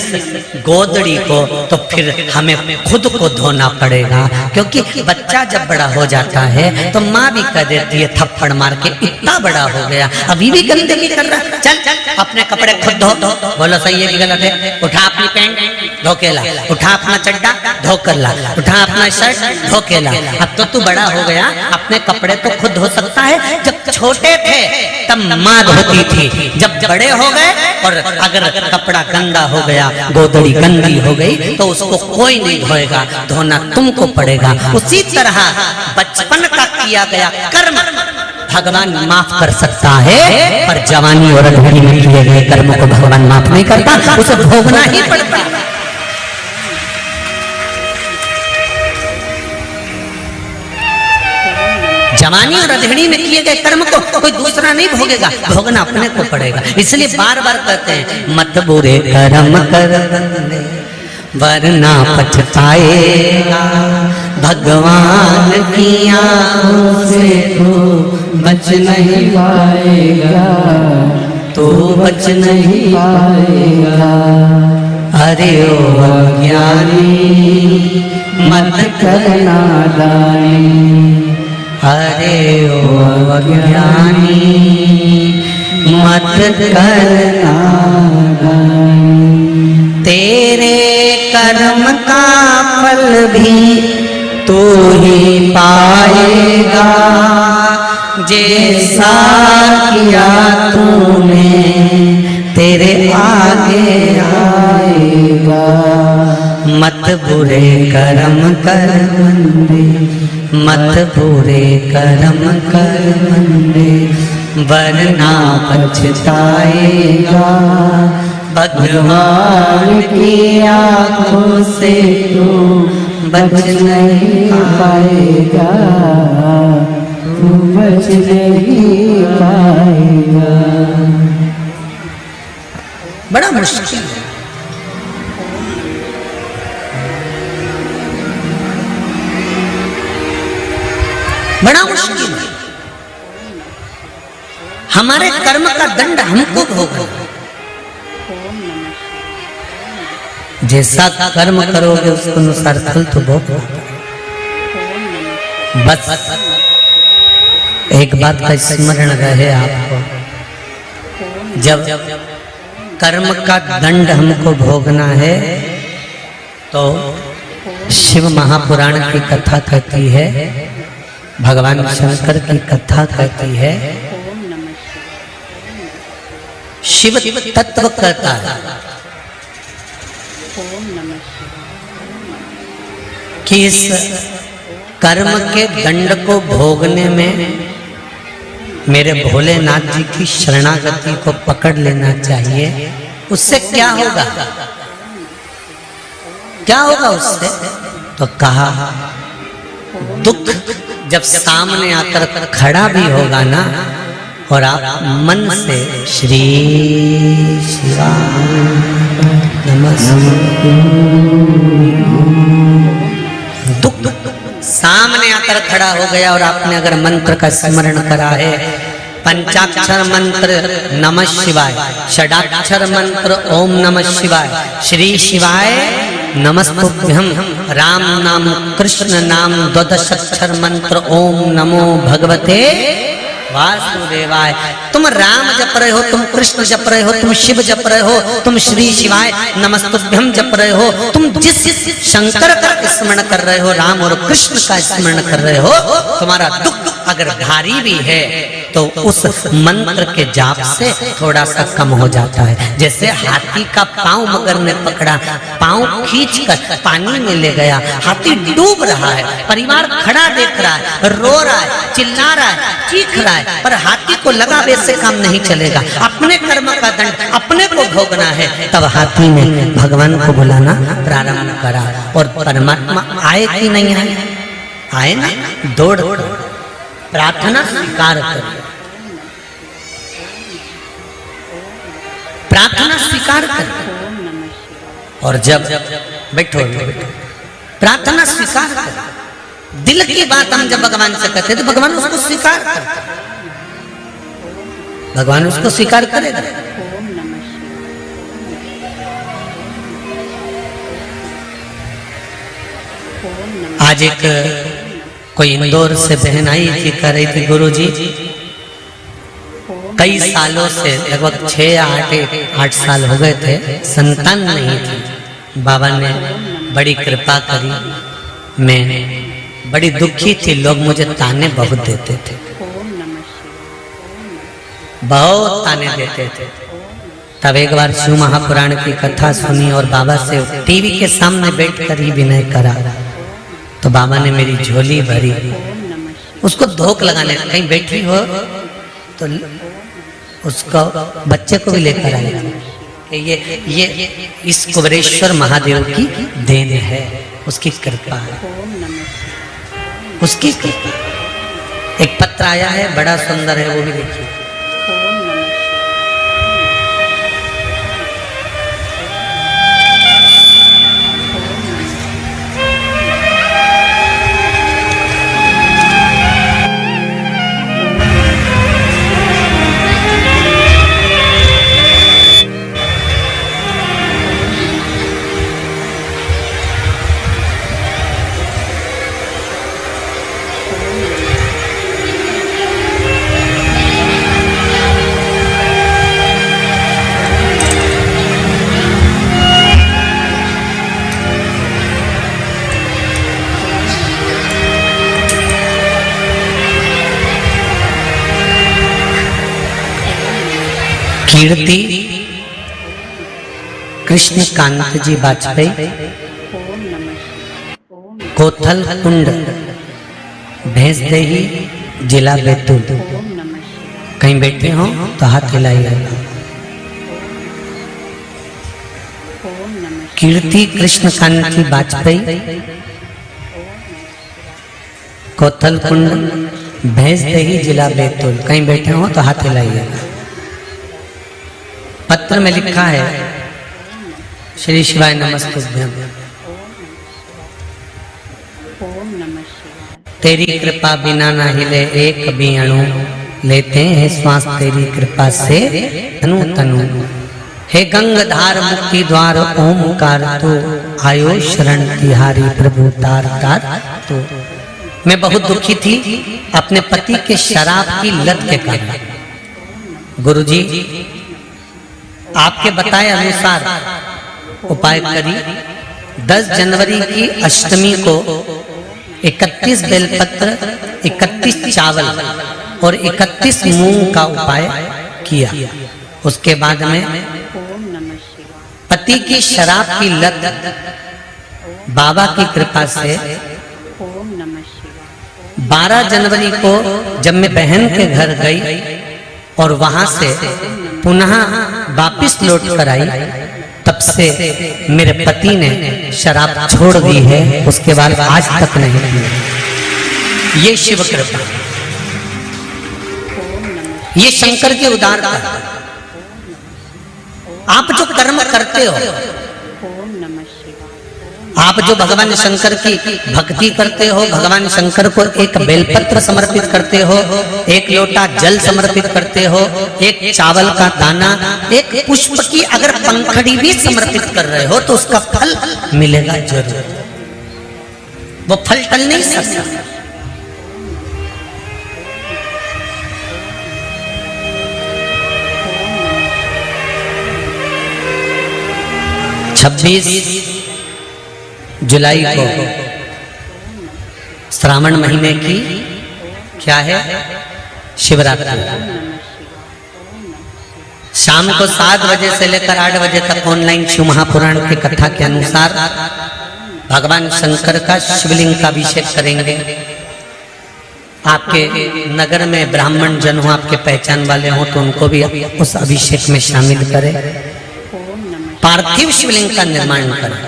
गोदड़ी को तो फिर हमें खुद को धोना पड़ेगा, क्योंकि बच्चा जब बड़ा हो जाता है तो माँ भी कह देती है थप्पड़ मार के, इतना बड़ा हो गया अभी भी गंदगी कर रहा है, चल अपने कपड़े खुद धो। बोलो सही है कि गलत है? उठा अपनी पैंट धो के ला, उठा अपना चड्डा धो कर ला, उठा अपना शर्ट धो के ला। अब तो तू बड़ा हो गया, अपने कपड़े तो खुद धो सकता है। जब छोटे थे तब माँ धोती थी, जब बड़े हो गए और अगर कपड़ा गंदा हो गया, गोदड़ी गंदी हो गई तो उसको कोई नहीं धोएगा, धोना तुमको पड़ेगा। उसी तरह बचपन का किया गया कर्म भगवान माफ कर सकता है, पर जवानी और अधेड़ी में किए गए कर्म को भगवान माफ नहीं करता, उसे भोगना ही पड़ता है। जवानी और अधेड़ी में किए गए कर्म को कोई दूसरा नहीं भोगेगा, भोगना अपने को पड़ेगा। इसलिए बार बार कहते हैं मत बुरे कर्म कर वरना पछताएगा, भगवान की आँखों से तो बच नहीं पाएगा, तो बच नहीं पाएगा। अरे ओ अज्ञानी मत करना दानी, अरे ओ अज्ञानी मत करना दानी। तेरे कर्म का फल भी तू ही पाएगा, जैसा किया तूने तेरे आगे आएगा। मत बुरे कर्म कर बंदे, मत बुरे कर्म कर बंदे, वरना पछताएगा, भगवान की आँखों से तू बच नहीं पाएगा, तू बच नहीं पाएगा। बड़ा मुश्किल है, बड़ा मुश्किल है। हमारे कर्म का दंड हमको भोगना। जैसा कर्म करोगे उसके अनुसार फल तो भोगना। बस एक बात का स्मरण रहे आपको, जब कर्म का दंड हमको भोगना है तो शिव महापुराण की कथा कहती है, भगवान शंकर की कथा कहती है, शिव तत्व कहता है कि इस कर्म के दंड को भोगने में मेरे भोलेनाथ जी की शरणागति को पकड़ लेना चाहिए। उससे क्या होगा, क्या होगा उससे? तो कहा दुख जब सामने आकर खड़ा भी होगा ना और आप मन से श्री शिवाय नमस्ते दुख सामने आकर खड़ा हो गया और आपने अगर मंत्र का स्मरण करा है, पंचाक्षर मंत्र नमः शिवाय, षडाक्षर मंत्र ओम नमः शिवाय, श्री शिवाय नमस्तुभ्यं, राम नाम कृष्ण नाम द्वादशाक्षर मंत्र ओम नमो भगवते वासुदेवाय। तुम राम जप रहे हो, तुम कृष्ण जप रहे हो, तुम शिव जप रहे हो, तुम श्री शिवाय नमस्तुभ्यं जप रहे हो, तुम जिस शंकर का स्मरण कर रहे हो, राम और कृष्ण का स्मरण कर रहे हो, तुम्हारा दुख अगर भारी भी है तो उस मंत्र के जाप से थोड़ा सा कम हो जाता है। जैसे हाथी का पांव मगर ने पकड़ा, पांव खींचकर पानी में ले गया, हाथी डूब रहा है, परिवार खड़ा देख रहा है, रो रहा है, चिल्ला रहा है, चीख रहा है, पर हाथी को लगा वैसे काम नहीं चलेगा, अपने कर्म का दंड अपने को भोगना है। तब हाथी ने भगवान को बुलाना प्रारंभ करा और परमात्मा आए कि नहीं आए? आए ना, दौड़ प्रार्थना स्वीकार कर, प्रार्थना स्वीकार कर। और जब बैठो प्रार्थना स्वीकार कर, दिल की बात हम जब भगवान से कहते तो भगवान उसको स्वीकार करते, भगवान उसको स्वीकार करेगा। आज एक कोई इंदौर से बहन आई थी, कह रही थी गुरुजी कई सालों से लगभग 6 या 8 साल हो गए थे, संतान नहीं थी। बाबा ने बड़ी कृपा करी, मैं बड़ी दुखी थी, लोग मुझे ताने बहुत देते थे, बहुत ताने देते थे। तब एक बार शिव महापुराण की कथा सुनी और बाबा से टीवी के सामने बैठकर ही विनय करा, तो बाबा ने मेरी झोली भरी, उसको धोख लगाने, कहीं बैठी हो तो उसको बच्चे को भी लेकर आए कि ये इस कुबेरेश्वर महादेव की देन है, उसकी कृपा है, उसकी कृपा। एक पत्र आया है, बड़ा सुंदर है, वो भी देखिए। कीर्ति कृष्णकांत जी वाजपेयी, कोथल कुंड, भैंसदेही, जिला बैतूल। कहीं बैठे हो तो हाथ हिलाइए। कीर्ति कृष्णकांत जी वाजपेयी, कोथल कुंड, भैंसदेही, जिला बैतूल। कहीं बैठे हो तो हाथ हिलाइए। पत्र में लिखा है, श्री शिवाय नमस्तुभ्यं, तेरी कृपा बिना ना हिले एक भी अणु, लेते हैं श्वास तेरी कृपा से तनु तनु। हे गंगाधार मुक्ति द्वार ओमकार तू, आयो शरण तिहारी प्रभु तार तार तू। मैं बहुत दुखी थी अपने पति के शराब की लत के कारण। गुरुजी आपके बताए अनुसार उपाय करी। 10 जनवरी की अष्टमी को 31 बेलपत्र, 31 चावल और 31 मूंग का उपाय किया। उसके बाद में पति की शराब की लत बाबा की कृपा से 12 जनवरी को जब मैं बहन के घर गई और वहां से पुनः वापिस लौट कर आई, तब से मेरे पति ने शराब छोड़ दी है, उसके बाद आज तक नहीं की। ये शिव कृपा। ये शंकर की उदारता है। आप जो कर्म करते हो, आप जो भगवान शंकर की भक्ति करते हो, भगवान शंकर को एक बेलपत्र समर्पित करते हो, एक लोटा जल समर्पित करते हो, एक चावल का दाना, एक पुष्प की अगर पंखड़ी भी समर्पित कर रहे हो तो उसका फल मिलेगा जरूर। वो फल टल नहीं सकता। छब्बीस जुलाई को श्रावण महीने की क्या है, शिवरात्रि। शाम को 7 बजे से लेकर 8 बजे तक ऑनलाइन शिव महापुराण की कथा के अनुसार भगवान शंकर का शिवलिंग का अभिषेक करेंगे। आपके नगर में ब्राह्मण जन हो, आपके पहचान वाले हो, तो उनको भी उस अभिषेक में शामिल करें। पार्थिव शिवलिंग का निर्माण करें।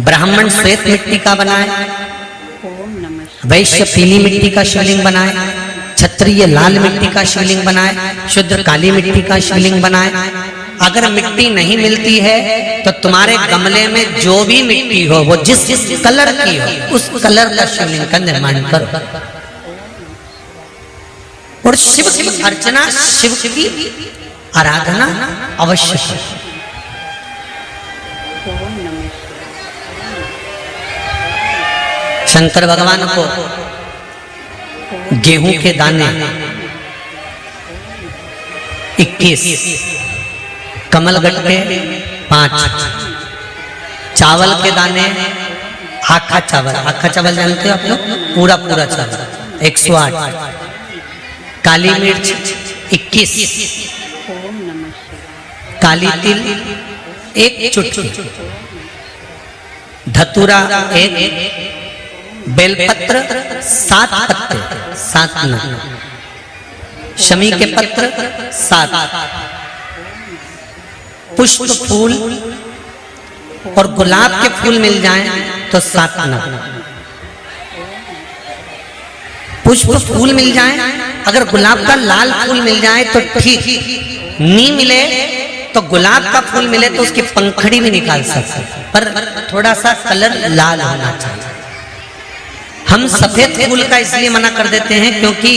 ब्राह्मण श्वेत मिट्टी का बनाए, वैश्य पीली मिट्टी का शिवलिंग बनाए, क्षत्रिय लाल मिट्टी का शिवलिंग बनाए, शूद्र काली मिट्टी का शिवलिंग बनाए। अगर मिट्टी नहीं मिलती है तो तुम्हारे गमले में जो भी मिट्टी हो, वो जिस कलर की हो, उस कलर का शिवलिंग का निर्माण करो। और शिव की अर्चना, शिव की आराधना अवश्य है। शंकर भगवान को गेहूं के दाने 21, कमलगट्टे 5, चावल के दाने, आखा चावल, आखा चावल जानते हो आप लोग, पूरा पूरा चावल 108, काली मिर्च 21, काली तिल 1 चुटकी, धतूरा 1, बेलपत्र 7 पत्ते, 7 नग, शमी के पत्र 7, पुष्प फूल और गुलाब के फूल मिल जाएं तो 7 नग। पुष्प फूल मिल जाएं, अगर गुलाब का लाल फूल मिल जाए तो ठीक, नहीं मिले तो गुलाब का फूल मिले तो उसकी पंखड़ी भी निकाल सकते, पर थोड़ा सा कलर लाल होना चाहिए। हम सफेद फूल का इसलिए मना कर देते हैं क्योंकि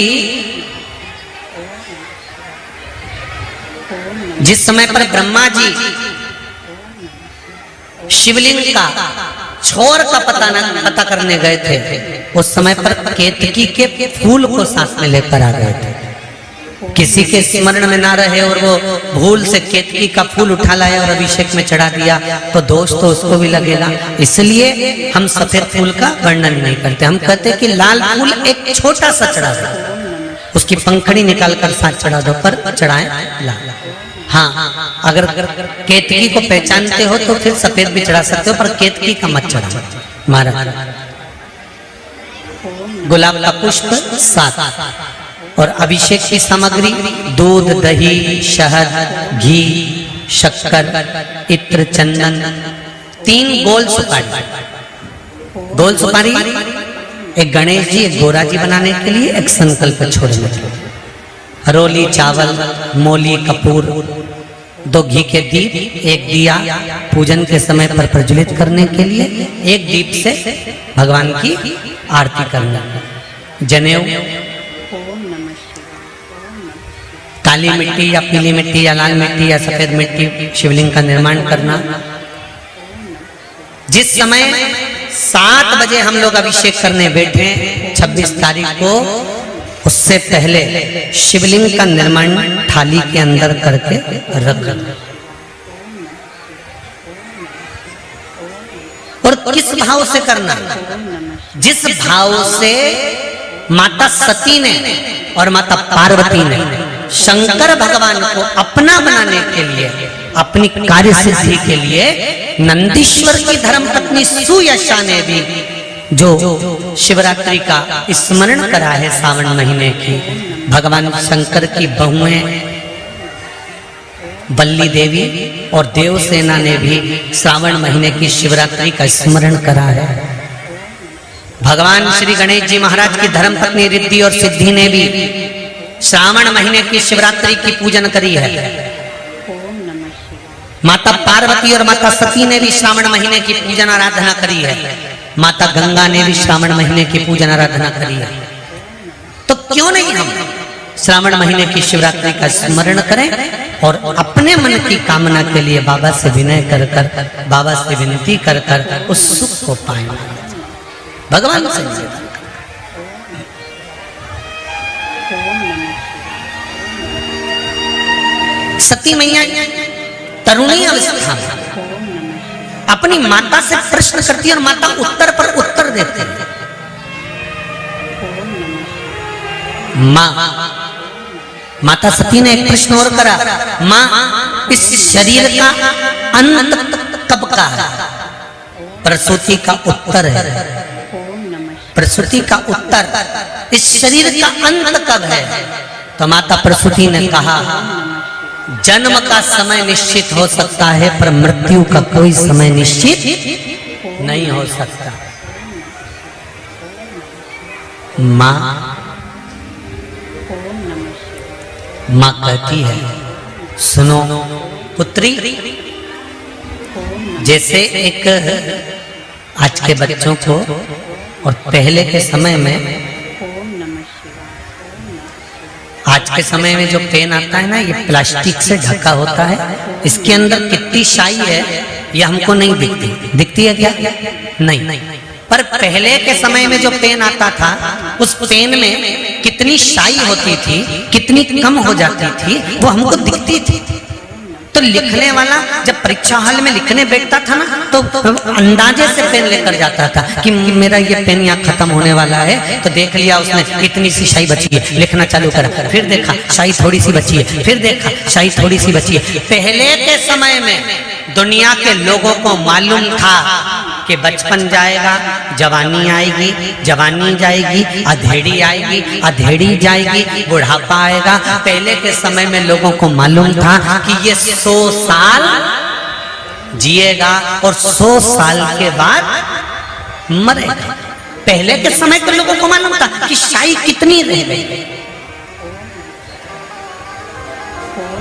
जिस समय पर ब्रह्मा जी शिवलिंग का छोर का पता करने गए थे, उस समय पर केतकी के फूल को साथ में लेकर आ गए थे। किसी के स्मरण में ना रहे और वो भूल से केतकी का फूल उठा लाया और अभिषेक में चढ़ा दिया तो दोष तो उसको भी लगेगा। इसलिए हम सफेद फूल का वर्णन नहीं करते। हम कहते कि लाल फूल एक छोटा सा चढ़ा दो, उसकी पंखड़ी निकाल कर साथ चढ़ा दो, पर चढ़ाए लाल। हाँ, अगर केतकी को पहचानते हो तो फिर सफेद भी चढ़ा सकते हो, पर केतकी का मत चढ़ा। मारा गुलाब का पुष्प 7 और अभिषेक की सामग्री दूध, दही, शहद, घी, शक्कर, इत्र, चंदन, 3 गोल सुपारी। गोल सुपारी एक गणेश जी, एक गोरा जी बनाने के लिए, एक संकल्प छोड़ने के लिए। हरोली चावल, मोली, कपूर, 2 घी के दीप, 1 दिया पूजन के समय पर प्रज्वलित करने के लिए, 1 दीप से भगवान की आरती करना। जनेऊ, काली मिट्टी या पीली मिट्टी या लाल मिट्टी या सफेद मिट्टी शिवलिंग का निर्माण करना। जिस समय 7 बजे हम लोग अभिषेक करने बैठे 26 तारीख को, उससे पहले शिवलिंग का निर्माण थाली के अंदर करके रख। और किस भाव से करना? जिस भाव से माता सती ने और माता पार्वती ने शंकर भगवान को अपना बनाने के लिए, अपनी कार्य सिद्धि के लिए, नंदीश्वर की धर्मपत्नी सुयशा ने भी जो शिवरात्रि का स्मरण करा है सावन महीने की, भगवान शंकर की बहुएं बल्ली देवी और देवसेना ने भी श्रावण महीने की शिवरात्रि का स्मरण करा है। भगवान श्री गणेश जी महाराज की धर्मपत्नी रिद्धि और सिद्धि ने भी श्रावण महीने की शिवरात्रि की पूजन करी है। ओम नमः शिवाय। माता पार्वती और माता सती ने भी श्रावण महीने की पूजन आराधना करी है। माता गंगा ने भी श्रावण महीने की पूजन आराधना करी है। तो क्यों नहीं हम श्रावण महीने की शिवरात्रि का स्मरण करें और अपने मन की कामना के लिए बाबा से विनय कर कर, बाबा से विनती कर कर उस सुख को पाएं। भगवान से ओम नमः शिवाय। सती मैया तरुणी अवस्था में ओम नमः शिवाय। अपनी माता से प्रश्न करती है और माता उत्तर पर उत्तर देते हैं। ओम नमः शिवाय। माँ माता सती ने एक प्रश्न और करा, माँ इस शरीर का अंत कब का है? प्रसूति का उत्तर है। ओम नमः शिवाय। प्रसूति का उत्तर, इस शरीर का अंत कब है? तो माता प्रसूति ने कहा, जन्म का समय निश्चित हो सकता है पर मृत्यु का कोई समय निश्चित नहीं हो सकता। माँ ओम नमः शिवाय। माँ कहती है, सुनो पुत्री, ओम नमः जैसे एक आज के बच्चों को और पहले के समय में, ओम नमः शिवाय। आज के समय में जो पेन आता है ना, ये प्लास्टिक से ढका होता है। इसके अंदर कितनी शाई है ये हमको नहीं दिखती। दिखती है क्या? नहीं। पर पहले के समय में जो पेन आता था, उस पेन में कितनी शाई होती थी, कितनी कम हो जाती थी, वो हमको दिखती थी। तो लिखने वाला जब परीक्षा हॉल में लिखने बैठता था ना, तो अंदाजे से पेन लेकर जाता था कि मेरा ये पेन यहाँ खत्म होने वाला है। तो देख लिया उसने, इतनी सी शाई बची है, लिखना चालू करा, फिर देखा शाई थोड़ी सी बची है, फिर देखा शाई थोड़ी सी बची है। पहले के समय में दुनिया के लोगों को मालूम था कि बचपन जाएगा, जवानी आएगी, जवानी जाएगी, अधेड़ी आएगी, अधेड़ी जाएगी, बुढ़ापा आएगा। पहले के समय में लोगों को मालूम था कि ये 100 साल जिएगा और 100 साल के बाद मरेगा। पहले के समय के लोगों को मालूम था कि शाही कितनी रह गई,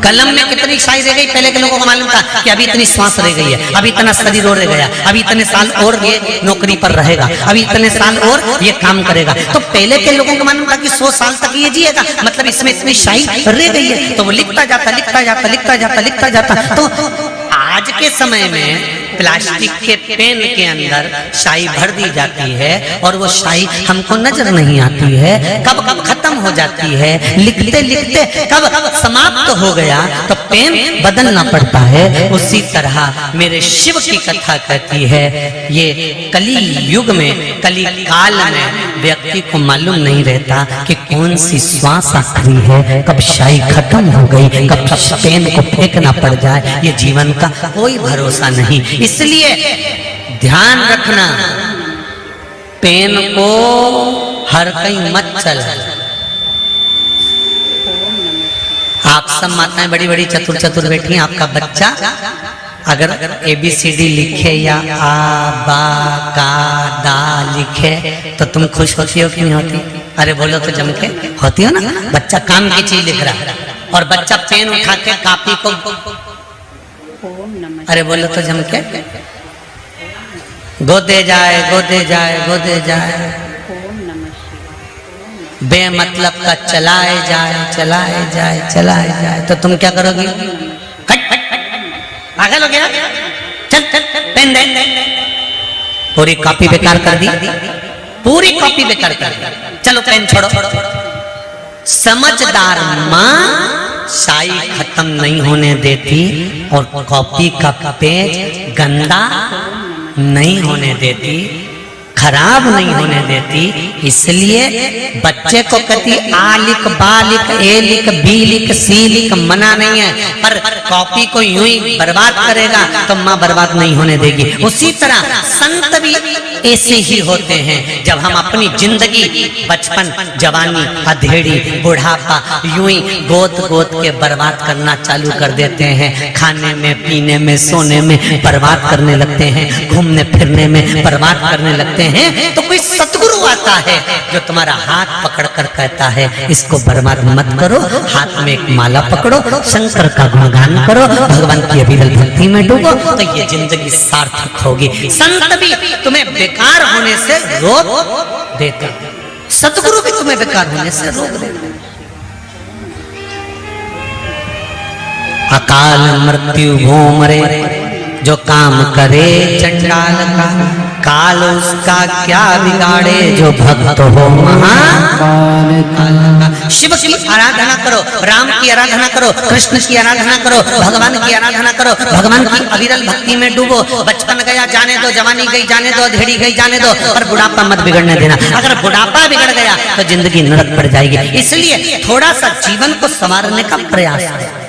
कलम में कितनी शाही रह गई। पहले के लोगों को मालूम था कि अभी इतनी श्वास रह गई है, अभी इतना शरीर और रह गया, अभी इतने साल और ये नौकरी पर रहेगा, अभी इतने साल और ये काम करेगा। तो पहले के लोगों को मालूम था कि 100 साल तक ये जिएगा, मतलब इसमें इतनी शाही रह गई है। तो वो लिखता जाता, लिखता जाता, लिखता जाता, लिखता जाता। तो आज के समय में प्लास्टिक के पेन के अंदर शाई भर दी जाती है और वो शाई हमको नजर नहीं आती है, कब कब खत्म हो जाती है, लिखते लिखते कब समाप्त हो गया तो पेन बदलना पड़ता है। उसी तरह मेरे शिव की कथा कहती है, ये कली युग में, कली काल में व्यक्ति को मालूम नहीं रहता कि कौन सी श्वास आखिरी है, कब शाई खत्म हो गई, कब पेन को फेंकना पड़ जाए, ये जीवन का कोई भरोसा नहीं। इसलिए ध्यान रखना, पेन को हर कहीं मत चल। आप सब माताएं बड़ी बड़ी चतुर चतुर बैठी हैं, आपका बच्चा अगर ABCD लिखे या आ बा का दा लिखे तो तुम खुश होती हो कि नहीं होती? अरे बोलो तो जम के होती हो ना। बच्चा काम की चीज लिख रहा है और बच्चा पेन उठा के कॉपी को, अरे बोलो तो जम के, गोदे जाए, गोदे जाए, गोदे जाए, बेमतलब का चलाए जाए, चलाए जाए, चलाए जाए। तो तुम क्या करोगी? पागल हो गया, चल चल पेन दे। पूरी कॉपी बेकार कर दी, पूरी कॉपी बेकार कर दी, चलो पेन छोड़ो। समझदार माँ शाई खत्म नहीं होने देती और कॉपी का पेज गंदा नहीं होने देती, खराब नहीं होने देती। इसलिए बच्चे को कहती आ लिख, बा लिख, ए लिख, बी लिख, सी लिख, मना नहीं है, पर कॉपी को यूं ही बर्बाद करेगा तो माँ बर्बाद नहीं होने देगी। उसी तरह संत भी ऐसे ही होते हैं। जब हम अपनी जिंदगी बचपन, जवानी, अधेड़ी, बुढ़ापा यूं ही गोद गोद के बर्बाद करना चालू कर देते हैं, खाने में, पीने में, सोने में बर्बाद करने लगते हैं, घूमने फिरने में बर्बाद करने लगते हैं, तो कोई सतगुरु आता है जो तुम्हारा हाथ पकड़ कर कहता है इसको बर्बाद मत करो, हाथ में एक माला पकड़ो, शंकर का गुणगान करो, भगवान की अविरल भक्ति में डूबो, तो ये जिंदगी सार्थक होगी। संत भी तुम्हें बेकार होने से रोक देते, सतगुरु भी तुम्हें बेकार होने से रोक देते। अकाल मृत्यु भोमरे जो काम करे चंडाल का, काल उसका क्या बिगाड़े जो भक्त हो महाकाल का। शिव की आराधना करो, राम की आराधना करो, कृष्ण की आराधना करो, भगवान की आराधना करो, भगवान की अविरल भक्ति में डूबो। बचपन गया जाने दो, जवानी गई जाने दो, अधेड़ी गई जाने दो, और बुढ़ापा मत बिगड़ने देना। अगर बुढ़ापा बिगड़ गया तो जिंदगी नरक पड़ जाएगी। इसलिए थोड़ा सा जीवन को संवारने का प्रयास करो।